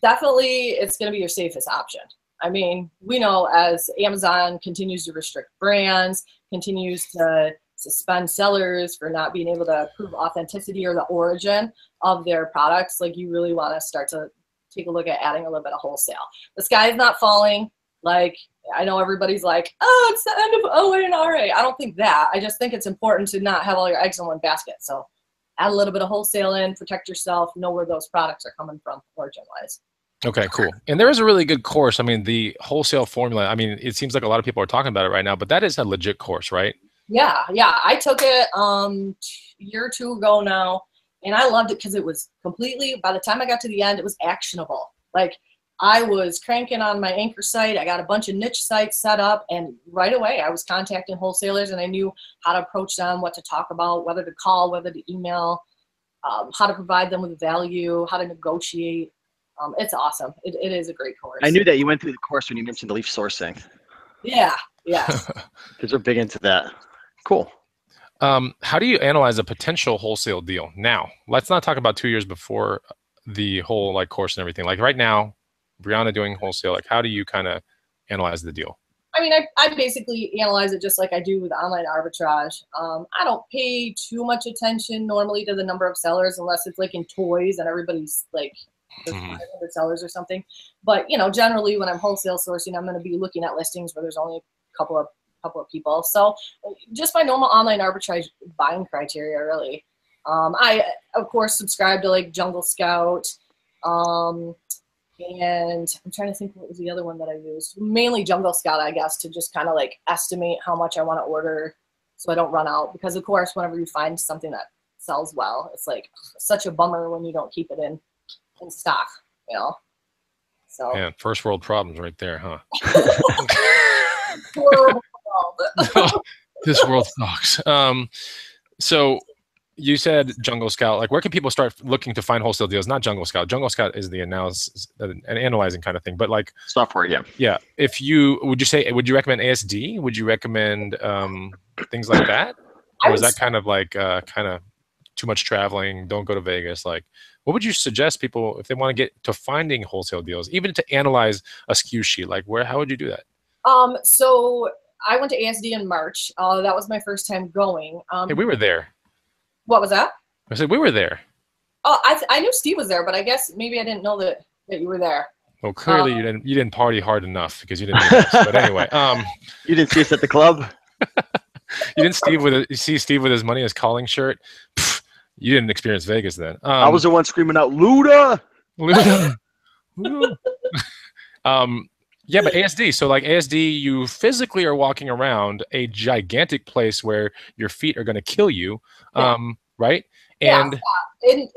Definitely, it's going to be your safest option. I mean, we know as Amazon continues to restrict brands, continues to suspend sellers for not being able to prove authenticity or the origin of their products, like you really want to start to take a look at adding a little bit of wholesale. The sky is not falling. Like, I know everybody's like, oh, it's the end of OA and RA. I don't think that. I just think it's important to not have all your eggs in one basket. So add a little bit of wholesale in, protect yourself, know where those products are coming from origin-wise. Okay, cool. And there is a really good course. I mean, the wholesale formula, I mean, it seems like a lot of people are talking about it right now, but that is a legit course, right? Yeah. I took it a year or two ago now, and I loved it because it was completely, by the time I got to the end, it was actionable. Like, I was cranking on my anchor site. I got a bunch of niche sites set up, and right away I was contacting wholesalers, and I knew how to approach them, what to talk about, whether to call, whether to email, how to provide them with value, how to negotiate. It's awesome. It is a great course. I knew that you went through the course when you mentioned the leaf sourcing. Yeah. Because we're big into that. Cool. How do you analyze a potential wholesale deal now? Let's not talk about 2 years before the whole like course and everything. Like right now, Brianna doing wholesale, like how do you kind of analyze the deal? I mean, I basically analyze it just like I do with online arbitrage. I don't pay too much attention normally to the number of sellers unless it's like in toys and everybody's like there's 500 sellers or something. But generally when I'm wholesale sourcing, I'm going to be looking at listings where there's only a couple of people. So just my normal online arbitrage buying criteria, really. I of course subscribe to like Jungle Scout. And I'm trying to think what was the other one that I used. Mainly Jungle Scout, I guess, to just kind of like estimate how much I want to order so I don't run out. Because of course, whenever you find something that sells well, it's like such a bummer when you don't keep it in stock, So man, first world problems right there, huh? This world sucks. So you said Jungle Scout. Like, where can people start looking to find wholesale deals? Not Jungle Scout. Jungle Scout is the analysis and analyzing kind of thing. But like software, yeah. Yeah. Would you recommend ASD? Would you recommend things like that? Or is that kind of like too much traveling? Don't go to Vegas. Like, what would you suggest people if they want to get to finding wholesale deals, even to analyze a SKU sheet? Like, how would you do that? So I went to ASD in March. That was my first time going. Hey, we were there. What was that? I said we were there. Oh, I knew Steve was there, but I guess maybe I didn't know that you were there. Well, clearly you didn't party hard enough because you didn't need us. But anyway, you didn't see us at the club. You didn't see Steve with his money as calling shirt. Pfft, you didn't experience Vegas then. I was the one screaming out Luda. Luda. Yeah, but ASD. So like ASD, you physically are walking around a gigantic place where your feet are going to kill you, right? And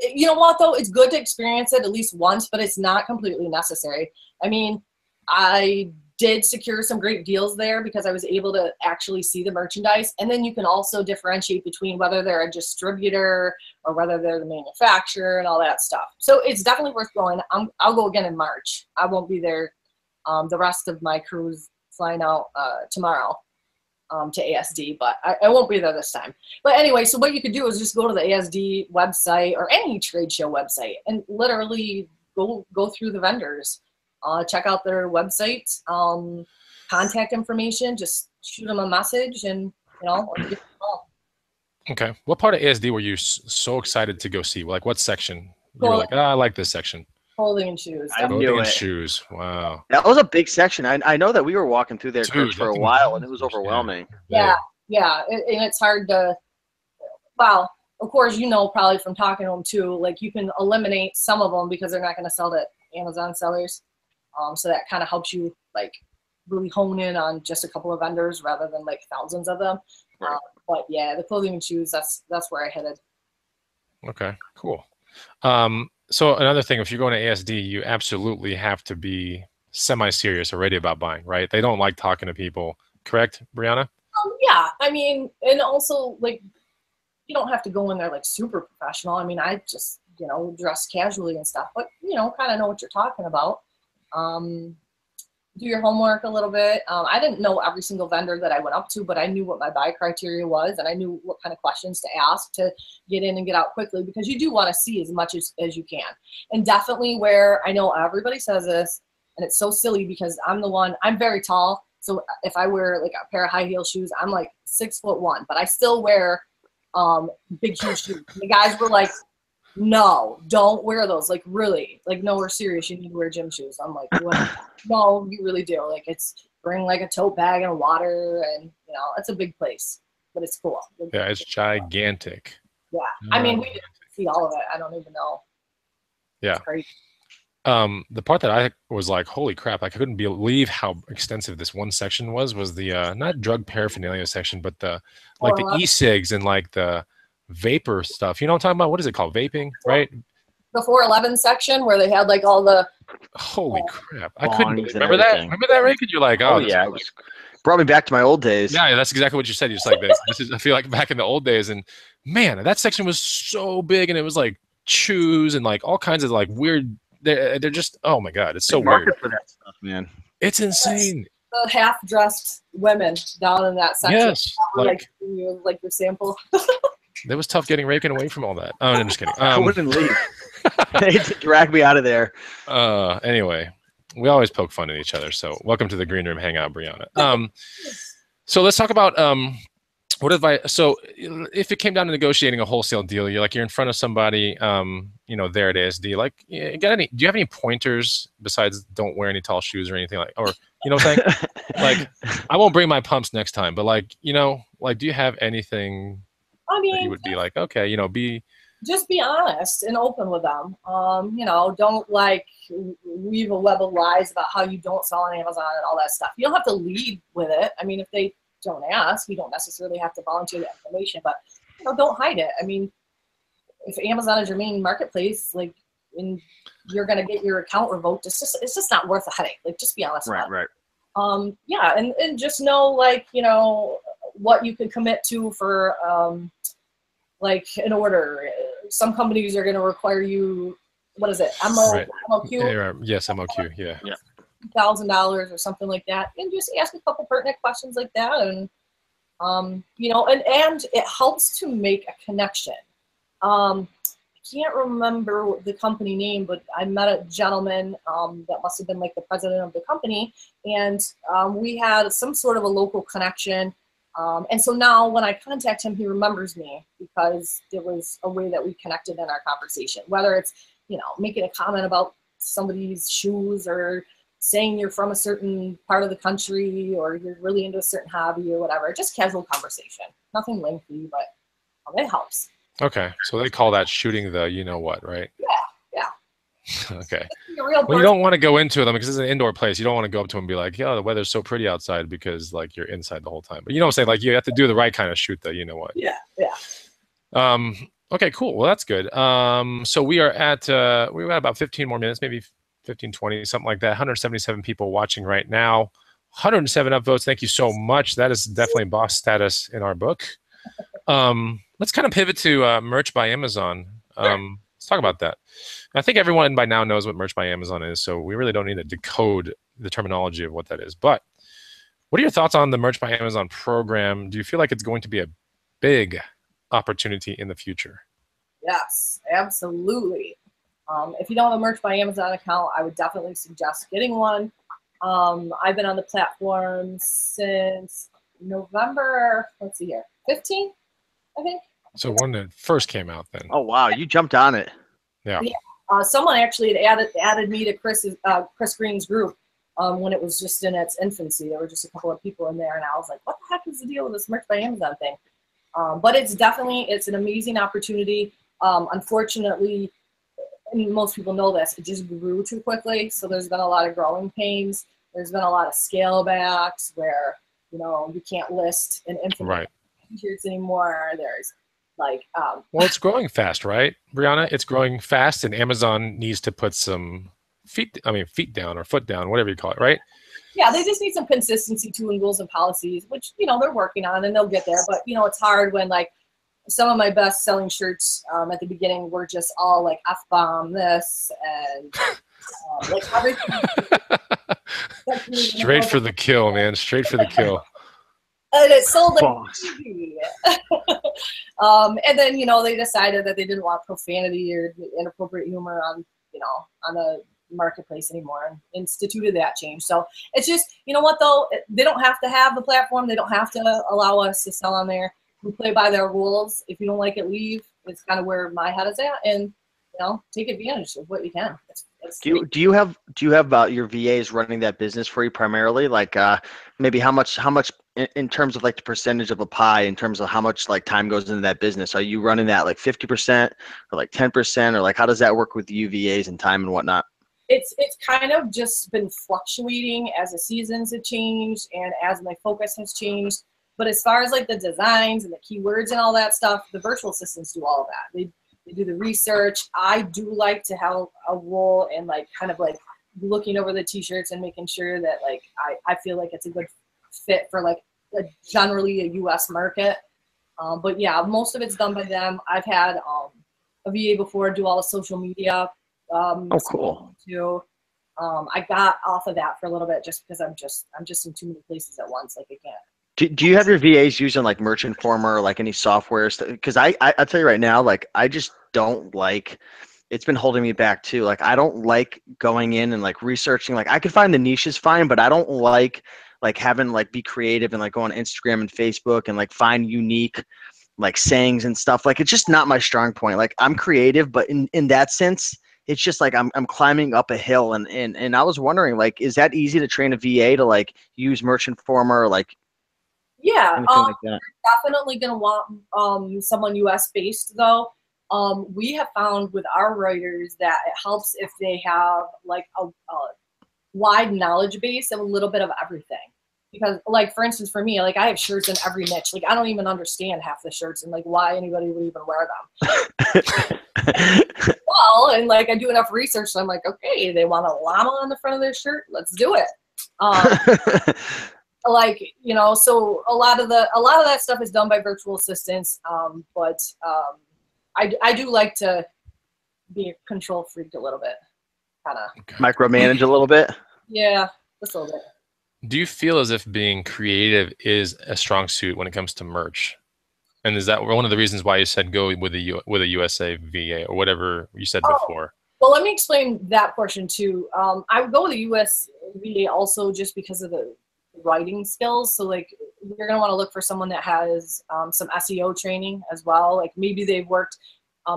you know what though? It's good to experience it at least once, but it's not completely necessary. I mean, I did secure some great deals there because I was able to actually see the merchandise, and then you can also differentiate between whether they're a distributor or whether they're the manufacturer and all that stuff. So it's definitely worth going. I'll go again in March. I won't be there. The rest of my crew's flying out tomorrow to ASD, but I won't be there this time. But anyway, so what you could do is just go to the ASD website or any trade show website and literally go through the vendors, check out their websites, contact information, just shoot them a message and, or give them a call. Okay. What part of ASD were you so excited to go see? Like what section? You were like, I like this section. Clothing and shoes. Clothing and shoes. Wow. That was a big section. I know that we were walking through there for a while, and it was overwhelming. Yeah. And it's hard to, well, of course, probably from talking to them too, like you can eliminate some of them because they're not going to sell to Amazon sellers. So that kind of helps you like really hone in on just a couple of vendors rather than like thousands of them. Right. But yeah, the clothing and shoes, that's where I headed. Okay, cool. So another thing, if you're going to ASD, you absolutely have to be semi-serious already about buying, right? They don't like talking to people, correct, Brianna? Yeah, I mean, and also like you don't have to go in there like super professional. I mean, I just, you know, dress casually and stuff, but you know, kind of know what you're talking about. Do your homework a little bit. I didn't know every single vendor that I went up to, but I knew what my buy criteria was, and I knew what kind of questions to ask to get in and get out quickly, because you do want to see as much as you can. And definitely where I know everybody says this, and it's so silly because I'm very tall. So if I wear like a pair of high heel shoes, I'm like 6'1", but I still wear big, huge shoes. And the guys were like, no, don't wear those. Like, really? Like, no, we're serious. You need to wear gym shoes. I'm like, what? No, you really do. Like, it's bring like a tote bag and water, and you know, it's a big place, but it's cool. Yeah, it's gigantic. Yeah, I mean, we didn't see all of it. I don't even know. Yeah. It's crazy. The part that I was like, holy crap, I couldn't believe how extensive this one section was the not drug paraphernalia section, but the like the e-cigs and like the vapor stuff. You know what I'm talking about? What is it called? Vaping, right? The 411 section where they had like all the holy crap. I couldn't bongs and remember that. everything. Remember that, Raiken? You're like, Oh, this yeah, is it was brought me back to my old days. yeah, that's exactly what you said. You're just like this is I feel like back in the old days, and man, that section was so big, and it was like chews and like all kinds of like weird. They're just, oh my god, it's so weird. For that stuff, man. It's insane. the half-dressed women down in that section. Yes, like your sample. It was tough getting Raiken away from all that. Oh, I'm just kidding. I wouldn't leave. They had to drag me out of there. Anyway, we always poke fun at each other. So welcome to the Green Room Hangout, Brianna. So let's talk about what advice. So if it came down to negotiating a wholesale deal, you're in front of somebody, there at ASD. Like, do you have any pointers besides don't wear any tall shoes or anything like, or you know what I'm saying? Like, I won't bring my pumps next time, but do you have anything? I mean, that you would be like, okay, just be honest and open with them. Don't weave a web of lies about how you don't sell on Amazon and all that stuff. You don't have to lead with it. I mean, if they don't ask, you don't necessarily have to volunteer the information, but don't hide it. I mean, if Amazon is your main marketplace, and you're gonna get your account revoked, it's just not worth the headache. Just be honest about it. Right. Yeah, and just know what you can commit to for an order. Some companies are going to require you, what is it, MOQ? Yes, MOQ, yeah. $1,000 or something like that, and just ask a couple pertinent questions like that, and and it helps to make a connection. I can't remember the company name, but I met a gentleman that must have been the president of the company, and we had some sort of a local connection. And so now when I contact him, he remembers me because there was a way that we connected in our conversation, whether it's, making a comment about somebody's shoes or saying you're from a certain part of the country or you're really into a certain hobby or whatever, just casual conversation, nothing lengthy, but it helps. Okay. So they call that shooting the, right? Yeah. Okay. Well, you don't want to go into them because it's an indoor place. You don't want to go up to them and be like, "Yeah, the weather's so pretty outside," because you're inside the whole time. But you know what I'm saying? You have to do the right kind of shoot, though. You know what? Yeah. Okay, cool. Well, that's good. So we're at about 15 more minutes, maybe 15, 20, something like that. 177 people watching right now. 107 upvotes. Thank you so much. That is definitely boss status in our book. Let's kind of pivot to merch by Amazon. Let's talk about that. I think everyone by now knows what merch by Amazon is, so we really don't need to decode the terminology of what that is. But what are your thoughts on the merch by Amazon program? Do you feel like it's going to be a big opportunity in the future? Yes, absolutely. If you don't have a merch by Amazon account, I would definitely suggest getting one. I've been on the platform since November, 15, I think. So when it first came out then. Oh, wow. You jumped on it. Yeah. Someone actually had added me to Chris Greene's group when it was just in its infancy. There were just a couple of people in there, and I was like, what the heck is the deal with this merch by Amazon thing? But it's an amazing opportunity. Unfortunately, and most people know this, it just grew too quickly, so there's been a lot of growing pains. There's been a lot of scale backs where, you know, you can't list an infinite t-shirts anymore. There's like, well, it's growing fast, right, Brianna? It's growing fast, and Amazon needs to put some feet down or foot down, whatever you call it, right? Yeah, they just need some consistency too in rules and policies, which, you know, they're working on and they'll get there. But, you know, it's hard when like some of my best selling shirts at the beginning were just all like F-bomb this and like everything. Straight for the kill, man. Straight for the kill. And it sold like TV. And then, you know, they decided that they didn't want profanity or inappropriate humor on, you know, on the marketplace anymore, and instituted that change. So it's just, you know what though, they don't have to have the platform. They don't have to allow us to sell on there. We play by their rules. If you don't like it, leave. It's kind of where my head is at, and you know, take advantage of what you can. Do you have your VAs running that business for you primarily? Like maybe how much in terms of like the percentage of a pie, in terms of how much like time goes into that business? Are you running that like 50% or like 10%, or like how does that work with you VAs and time and whatnot? It's kind of just been fluctuating as the seasons have changed and as my focus has changed. But as far as like the designs and the keywords and all that stuff, the virtual assistants do all of that. They do the research. I do like to have a role in like kind of like looking over the t-shirts and making sure that like I feel like it's a good fit for like generally a US market. But yeah, most of it's done by them. I've had a VA before do all the social media. Oh, cool. Too. I got off of that for a little bit just because I'm just in too many places at once. Like I can't. Do you have your VAs using like Merchant Former or like any software? Because I'll tell you right now, like I just don't like. It's been holding me back too. Like I don't like going in and like researching. Like I could find the niches fine, but I don't like having like be creative and like go on Instagram and Facebook and like find unique like sayings and stuff. Like it's just not my strong point. Like I'm creative, but in that sense, it's just like I'm climbing up a hill, and I was wondering, like, is that easy to train a VA to like use Merchant Former or like yeah, anything like that? you're definitely gonna want someone US based though. We have found with our writers that it helps if they have like a wide knowledge base of a little bit of everything. Because like for instance for me, like I have shirts in every niche. Like I don't even understand half the shirts and like why anybody would even wear them. Well, and like I do enough research, so I'm like, okay, they want a llama on the front of their shirt, let's do it. Like, you know, so a lot of that stuff is done by virtual assistants. But I do like to be a control freak a little bit, kind of micromanage a little bit. Yeah, just a little bit. Do you feel as if being creative is a strong suit when it comes to merch? And is that one of the reasons why you said go with a USA VA or whatever you said before? Well, let me explain that portion too. I would go with a US VA also just because of the writing skills. So like you're gonna want to look for someone that has some SEO training as well. Like maybe they've worked.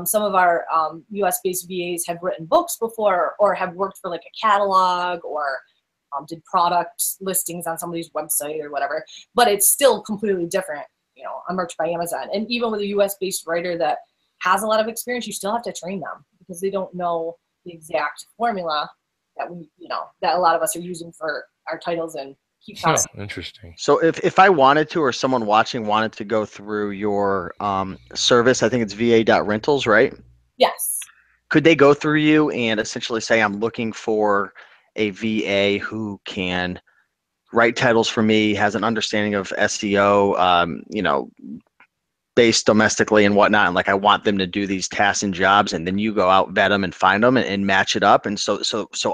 Some of our US based VAs have written books before, or have worked for like a catalog, or did product listings on somebody's website or whatever. But it's still completely different. You know, on Merch by Amazon. And even with a US-based writer that has a lot of experience, you still have to train them because they don't know the exact formula that that a lot of us are using for our titles and keep counting. Oh, interesting. So if I wanted to, or someone watching wanted to go through your service, I think it's va.rentals, right? Yes. Could they go through you and essentially say, I'm looking for a VA who can write titles for me, has an understanding of SEO, you know, based domestically and whatnot, and like I want them to do these tasks and jobs, and then you go out, vet them, and find them and match it up, and so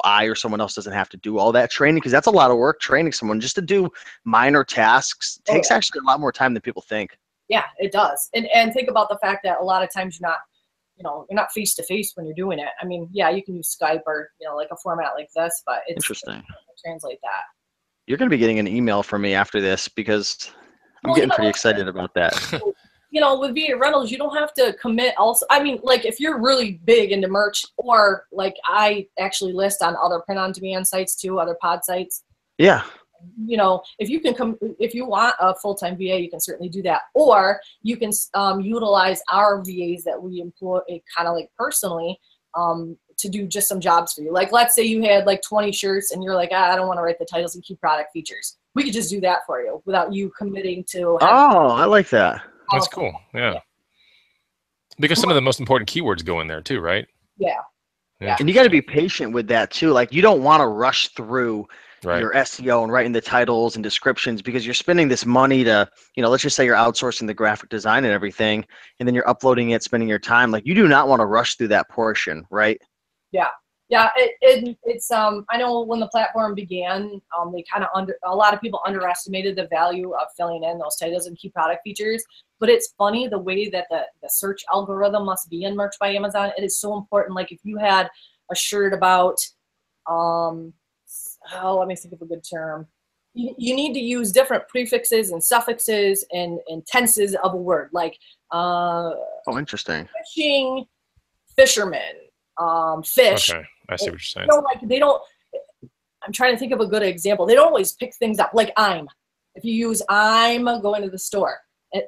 I or someone else doesn't have to do all that training, because that's a lot of work. Training someone just to do minor tasks takes actually a lot more time than people think. Yeah, it does. And think about the fact that a lot of times you're not face to face when you're doing it. I mean, yeah, you can use Skype or like a format like this, but it's interesting to translate that. You're going to be getting an email from me after this because I'm getting pretty excited about that. With VA rentals, you don't have to commit also. I mean, like if you're really big into merch, or like I list on other print-on-demand sites too, other pod sites. Yeah. If you want a full-time VA, you can certainly do that. Or you can utilize our VAs that we employ kind of like personally to do just some jobs for you. Like, let's say you had like 20 shirts and you're like, I don't want to write the titles and key product features. We could just do that for you without you committing to. Oh, I like that. That's cool. Yeah. Because some of the most important keywords go in there too, right? Yeah. And you got to be patient with that too. Like, you don't want to rush through your SEO and writing the titles and descriptions, because you're spending this money to, let's just say you're outsourcing the graphic design and everything, and then you're uploading it, spending your time. Like, you do not want to rush through that portion, right? Yeah. Yeah. It's I know when the platform began, they kind of a lot of people underestimated the value of filling in those titles and key product features. But it's funny the way that the search algorithm must be in Merch by Amazon. It is so important. Like, if you had a shirt about, let me think of a good term. You need to use different prefixes and suffixes and tenses of a word. Like, interesting. Fishing, fisherman, fish. Okay, I see what you're saying. They don't. I'm trying to think of a good example. They don't always pick things up. Like, I'm. If you use I'm going to the store,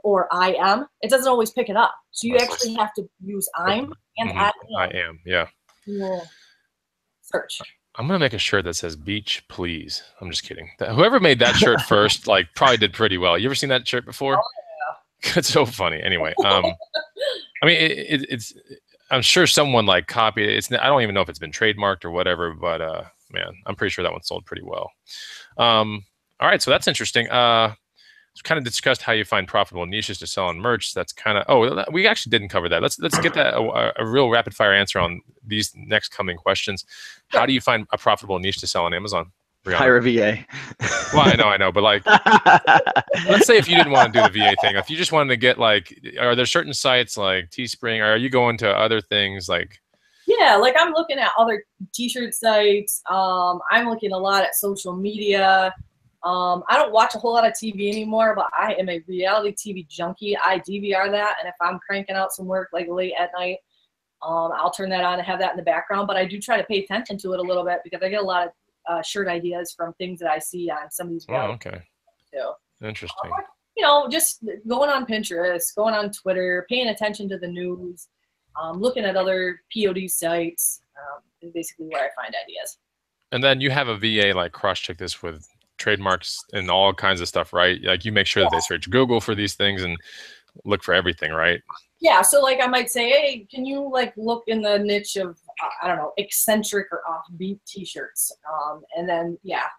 or I am, it doesn't always pick it up. So you actually have to use I'm and I am. I am, yeah. Search. I'm gonna make a shirt that says "Beach, please." I'm just kidding. Whoever made that shirt first, probably did pretty well. You ever seen that shirt before? Oh, yeah. It's so funny. Anyway, I mean, it's. I'm sure someone copied it. I don't even know if it's been trademarked or whatever, but man, I'm pretty sure that one sold pretty well. All right, so that's interesting. We kind of discussed how you find profitable niches to sell on merch. That's kind of we actually didn't cover that. Let's get that a real rapid fire answer on these next coming questions. How do you find a profitable niche to sell on Amazon, Brianna? Hire a VA. Well, I know, but let's say if you didn't want to do the VA thing, if you just wanted to get are there certain sites like Teespring, or are you going to other things like? Yeah, I'm looking at other t-shirt sites. I'm looking a lot at social media. I don't watch a whole lot of TV anymore, but I am a reality TV junkie. I DVR that, and if I'm cranking out some work late at night, I'll turn that on and have that in the background. But I do try to pay attention to it a little bit, because I get a lot of shirt ideas from things that I see on some of these reality too. Interesting. Just going on Pinterest, going on Twitter, paying attention to the news, looking at other POD sites is basically where I find ideas. And then you have a VA cross-check this with trademarks and all kinds of stuff, right? You make sure that they search Google for these things and look for everything, right? Yeah. So I might say, hey, can you look in the niche of I don't know, eccentric or offbeat t-shirts, and then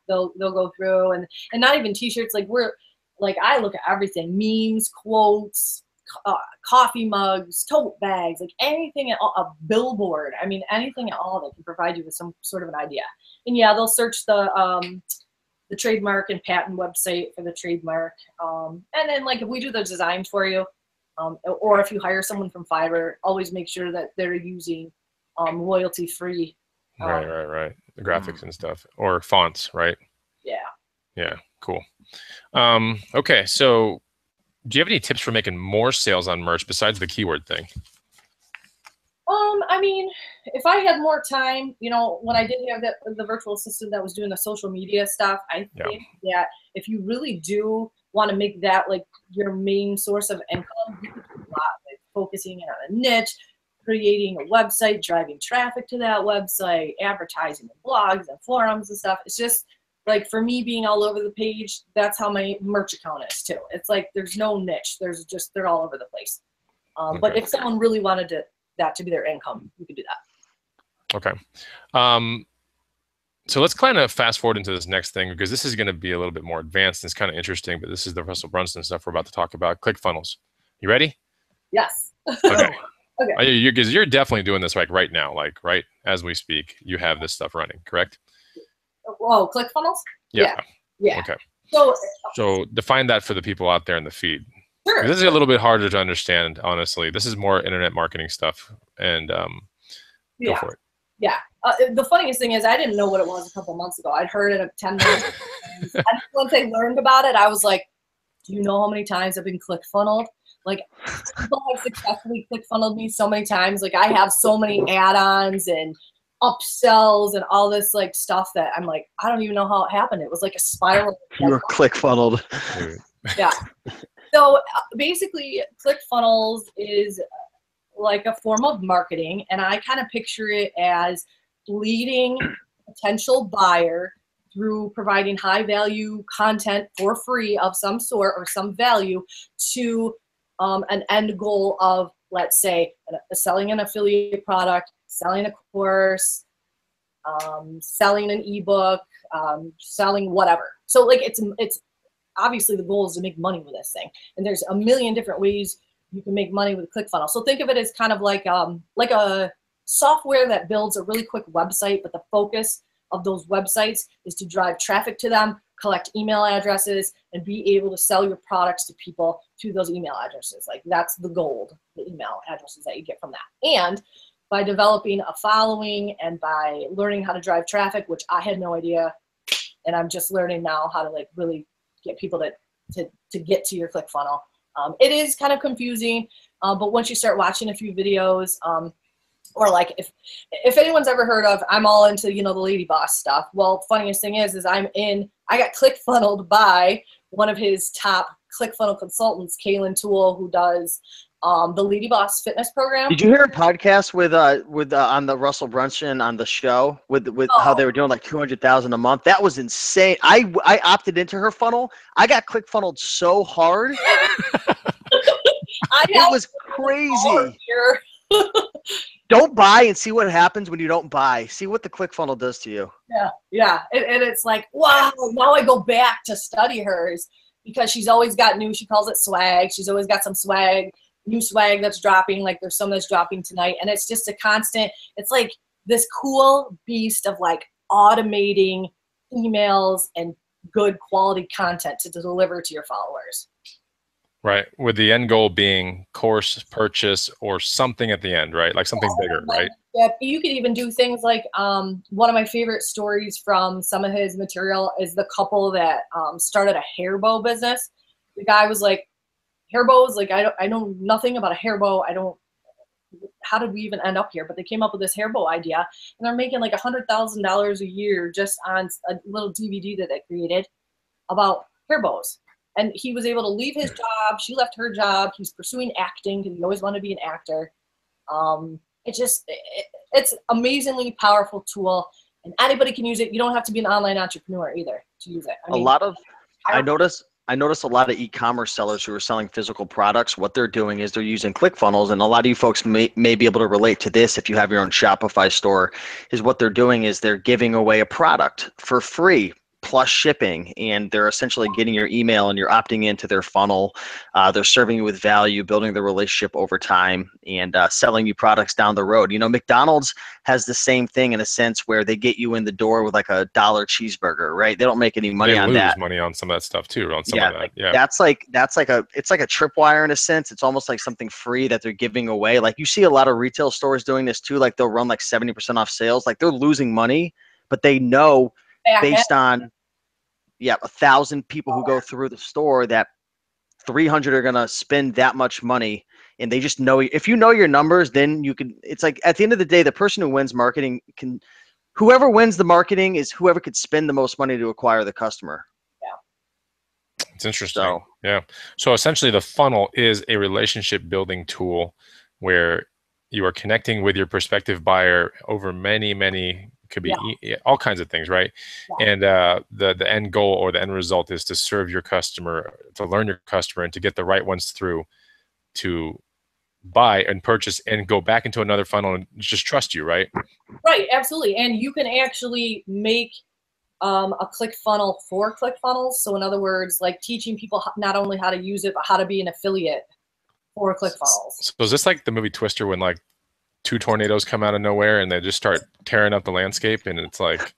they'll go through and not even t-shirts. I look at everything: memes, quotes, coffee mugs, tote bags, anything at all, a billboard. I mean, anything at all that can provide you with some sort of an idea. And they'll search the trademark and patent website for the trademark. And then if we do the design for you, or if you hire someone from Fiverr, always make sure that they're using royalty free. Right. The graphics and stuff, or fonts, right? Yeah, cool. Okay, so do you have any tips for making more sales on merch besides the keyword thing? I mean, if I had more time, when I did have the virtual assistant that was doing the social media stuff, I think that if you really do want to make that your main source of income, you can do a lot, focusing on a niche, creating a website, driving traffic to that website, advertising in blogs and forums and stuff. It's just for me, being all over the page, that's how my merch account is too. It's there's no niche. They're all over the place. But if someone really wanted that to be their income, you could do that. Okay. So let's kind of fast forward into this next thing, because this is going to be a little bit more advanced and it's kind of interesting, but this is the Russell Brunson stuff we're about to talk about. ClickFunnels. You ready? Yes. Okay. Okay. You're definitely doing this right now, right as we speak. You have this stuff running, correct? Oh, ClickFunnels? Yeah. Okay. So define that for the people out there in the feed. Sure. This is a little bit harder to understand, honestly. This is more internet marketing stuff, and go for it. Yeah. The funniest thing is I didn't know what it was a couple months ago. I'd heard it 10 minutes. And once I learned about it, I was like, do you know how many times I've been ClickFunneled? People have successfully ClickFunneled me so many times. I have so many add-ons and upsells and all this stuff that I'm I don't even know how it happened. It was a spiral. You were ClickFunneled. Yeah. So basically, ClickFunnels is like a form of marketing, and I kind of picture it as leading a potential buyer through providing high value content for free of some sort or some value to an end goal of, let's say, selling an affiliate product, selling a course, selling an ebook, selling whatever. So like it's obviously the goal is to make money with this thing, and there's a million different ways you can make money with ClickFunnels. So think of it as kind of like a software that builds a really quick website, but the focus of those websites is to drive traffic to them, collect email addresses, and be able to sell your products to people through those email addresses. Like that's the gold, the email addresses that you get from that. And by developing a following and by learning how to drive traffic, which I had no idea, and I'm just learning now how to like really get people to get to your ClickFunnel. It is kind of confusing, but once you start watching a few videos, or like if anyone's ever heard of, I'm all into, you know, the Lady Boss stuff. Well, funniest thing is I got ClickFunneled by one of his top ClickFunnel consultants, Kaylin Toole, who does the Lady Boss fitness program. Did you hear a podcast with on the Russell Brunson on the show with how they were doing like 200,000 a month? That was insane. I opted into her funnel. I got ClickFunneled so hard. It was crazy. Don't buy and see what happens when you don't buy. See what the ClickFunnel does to you. Yeah. And it's like, wow, now I go back to study hers because she's always got new, she calls it swag. She's always got some swag, new swag that's dropping. Like there's some that's dropping tonight. And it's just a constant, it's like this cool beast of like automating emails and good quality content to deliver to your followers. Right. With the end goal being course purchase or something at the end, right? Like something bigger, right? Yeah. You could even do things like one of my favorite stories from some of his material is the couple that started a hair bow business. The guy was like, hair bows, like I know nothing about a hair bow. How did we even end up here? But they came up with this hair bow idea, and they're making like $100,000 a year just on a little DVD that they created about hair bows. And he was able to leave his job. She left her job. He's pursuing acting because he always wanted to be an actor. It's amazingly powerful tool, and anybody can use it. You don't have to be an online entrepreneur either to use it. I notice a lot of e-commerce sellers who are selling physical products. What they're doing is they're using ClickFunnels, and a lot of you folks may be able to relate to this if you have your own Shopify store. Is what they're doing is they're giving away a product for free plus shipping, and they're essentially getting your email and you're opting into their funnel. They're serving you with value, building the relationship over time, and selling you products down the road. You know, McDonald's has the same thing in a sense where they get you in the door with like $1 cheeseburger, right? They don't make any money on that. They lose money on some of that stuff too. On some of that, yeah. It's like a tripwire in a sense. It's almost like something free that they're giving away. Like you see a lot of retail stores doing this too. Like they'll run like 70% off sales. Like they're losing money, but they know based on 1,000 people who go through the store that 300 are going to spend that much money, and they just know. If you know your numbers, then you can, it's like at the end of the day, the person who wins marketing whoever wins the marketing is whoever could spend the most money to acquire the customer. It's interesting. Yeah. So essentially the funnel is a relationship building tool where you are connecting with your prospective buyer over many could be all kinds of things, right? And the end goal or the end result is to serve your customer, to learn your customer, and to get the right ones through to buy and purchase and go back into another funnel and just trust you, right? Right, absolutely. And you can actually make a ClickFunnel for ClickFunnels. So in other words, like teaching people not only how to use it, but how to be an affiliate for ClickFunnels. So is this like the movie Twister when like 2 tornadoes come out of nowhere and they just start tearing up the landscape, and it's like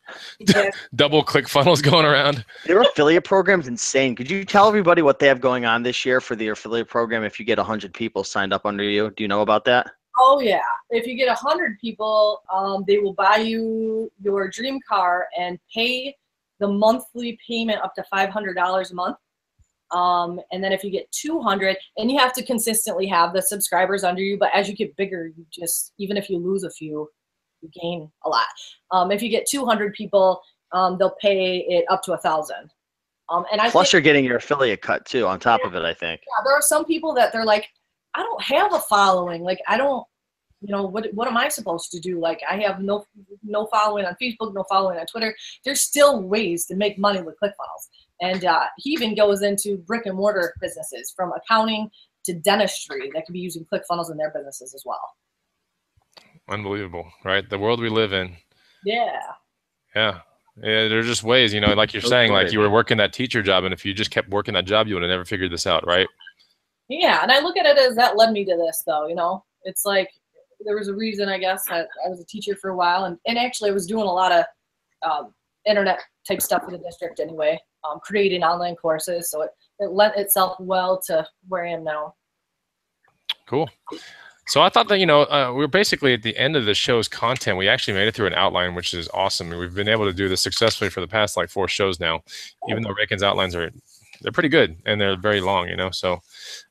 double ClickFunnels going around? Their affiliate program's insane. Could you tell everybody what they have going on this year for the affiliate program if you get 100 people signed up under you? Do you know about that? Oh yeah. If you get 100 people, they will buy you your dream car and pay the monthly payment up to $500 a month. And then if you get 200, and you have to consistently have the subscribers under you, but as you get bigger, you just, even if you lose a few, you gain a lot. If you get 200 people, they'll pay it up to 1,000. And Plus you're getting your affiliate cut too on top of it, I think. Yeah, there are some people that they're like, I don't have a following. Like, I don't, you know, what am I supposed to do? Like, I have no following on Facebook, no following on Twitter. There's still ways to make money with ClickFunnels. And he even goes into brick and mortar businesses, from accounting to dentistry, that could be using ClickFunnels in their businesses as well. Unbelievable, right? The world we live in. Yeah. Yeah. Yeah, there's just ways, you know, like you're saying, like you were working that teacher job, and if you just kept working that job, you would have never figured this out, right? Yeah, and I look at it as that led me to this, though, you know? It's like there was a reason, I guess, that I was a teacher for a while, and actually I was doing a lot of internet-type stuff for the district anyway, creating online courses, so it lent itself well to where I am now. Cool. So I thought that, you know, we're basically at the end of the show's content. We actually made it through an outline, which is awesome. We've been able to do this successfully for the past like 4 shows now, even though Raiken's outlines they're pretty good and they're very long, you know. So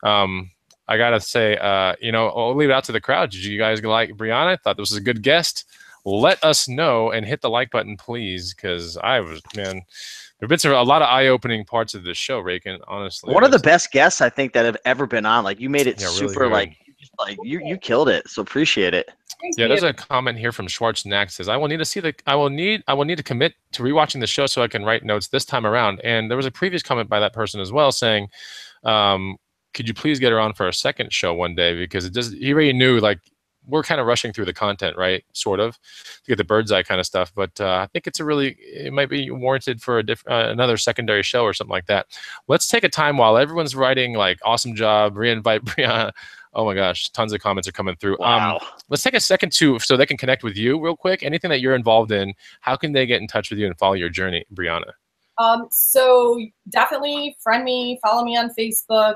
I got to say, you know, I'll leave it out to the crowd. Did you guys like Brianna? I thought this was a good guest. Let us know and hit the like button, please, because man, there have been a lot of eye-opening parts of this show, Raiken, honestly. One of the best guests I think that have ever been on. Like, you made it super, really like you killed it. So appreciate it. Yeah, there's a comment here from Schwartz-Nack says, I will need to commit to rewatching the show so I can write notes this time around. And there was a previous comment by that person as well saying, could you please get her on for a second show one day? Because he already knew, like, we're kind of rushing through the content, right? Sort of, to get the bird's eye kind of stuff. But I think it might be warranted for another secondary show or something like that. Let's take a time while everyone's writing, like, awesome job, reinvite Brianna. Oh my gosh, tons of comments are coming through. Wow. Let's take a second so they can connect with you real quick. Anything that you're involved in, how can they get in touch with you and follow your journey, Brianna? So definitely friend me, follow me on Facebook,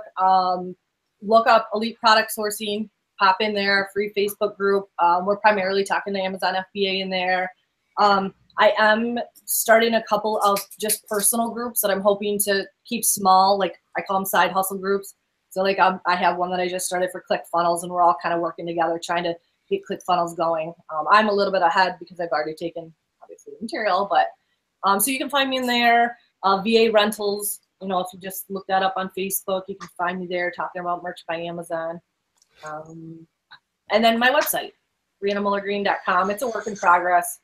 look up Elite Product Sourcing, pop in there, free Facebook group. We're primarily talking to Amazon FBA in there. I am starting a couple of just personal groups that I'm hoping to keep small, like I call them side hustle groups. So like I have one that I just started for ClickFunnels, and we're all kind of working together trying to get ClickFunnels going. I'm a little bit ahead because I've already taken, obviously, the material, but so you can find me in there. VA Rentals, you know, if you just look that up on Facebook, you can find me there talking about merch by Amazon. And then my website, BriannaMollerGreene.com. It's a work in progress.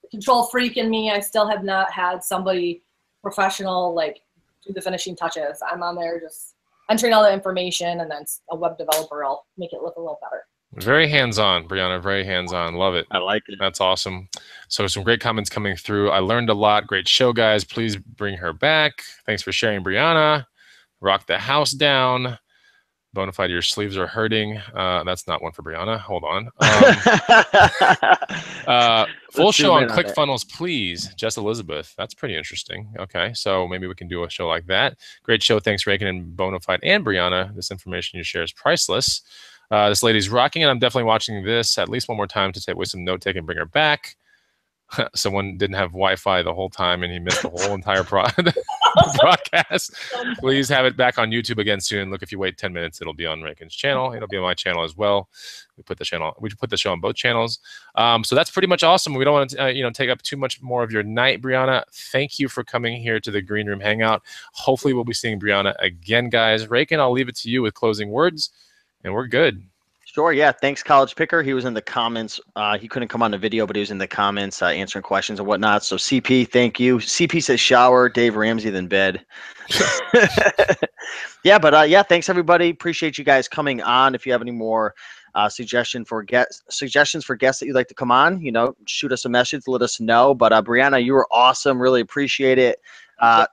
The control freak in me, I still have not had somebody professional like do the finishing touches. I'm on there just entering all the information, and then a web developer will make it look a little better. Very hands-on, Brianna, very hands-on. Love it. I like it. That's awesome. So some great comments coming through. I learned a lot. Great show, guys. Please bring her back. Thanks for sharing, Brianna. Rock the house down. Bonafide, your sleeves are hurting. That's not one for Brianna. Hold on. Full show on ClickFunnels, please. Jess Elizabeth. That's pretty interesting. Okay, so maybe we can do a show like that. Great show. Thanks, Raiken and Bonafide and Brianna. This information you share is priceless. This lady's rocking it. I'm definitely watching this at least one more time to take with some note-taking and bring her back. Someone didn't have Wi-Fi the whole time and he missed the whole entire broadcast. Please have it back on YouTube again soon. Look, if you wait 10 minutes, it'll be on Raiken's channel. It'll be on my channel as well. We put the show on both channels. So that's pretty much awesome. We don't want to take up too much more of your night, Brianna. Thank you for coming here to the Green Room Hangout. Hopefully we'll be seeing Brianna again, guys. Raiken, I'll leave it to you with closing words, and we're good. Sure, yeah. Thanks, College Picker. He was in the comments. He couldn't come on the video, but he was in the comments answering questions and whatnot. So CP, thank you. CP says shower, Dave Ramsey, then bed. Yeah, but yeah, thanks everybody. Appreciate you guys coming on. If you have any more suggestions for guests that you'd like to come on, shoot us a message, let us know. But Brianna, you were awesome. Really appreciate it.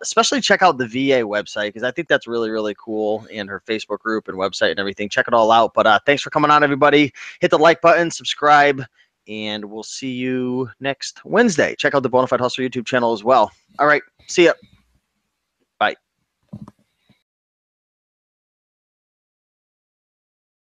Especially check out the VA website, because I think that's really, really cool, and her Facebook group and website and everything. Check it all out. But thanks for coming on, everybody. Hit the like button, subscribe, and we'll see you next Wednesday. Check out the Bonafide Hustler YouTube channel as well. All right. See ya.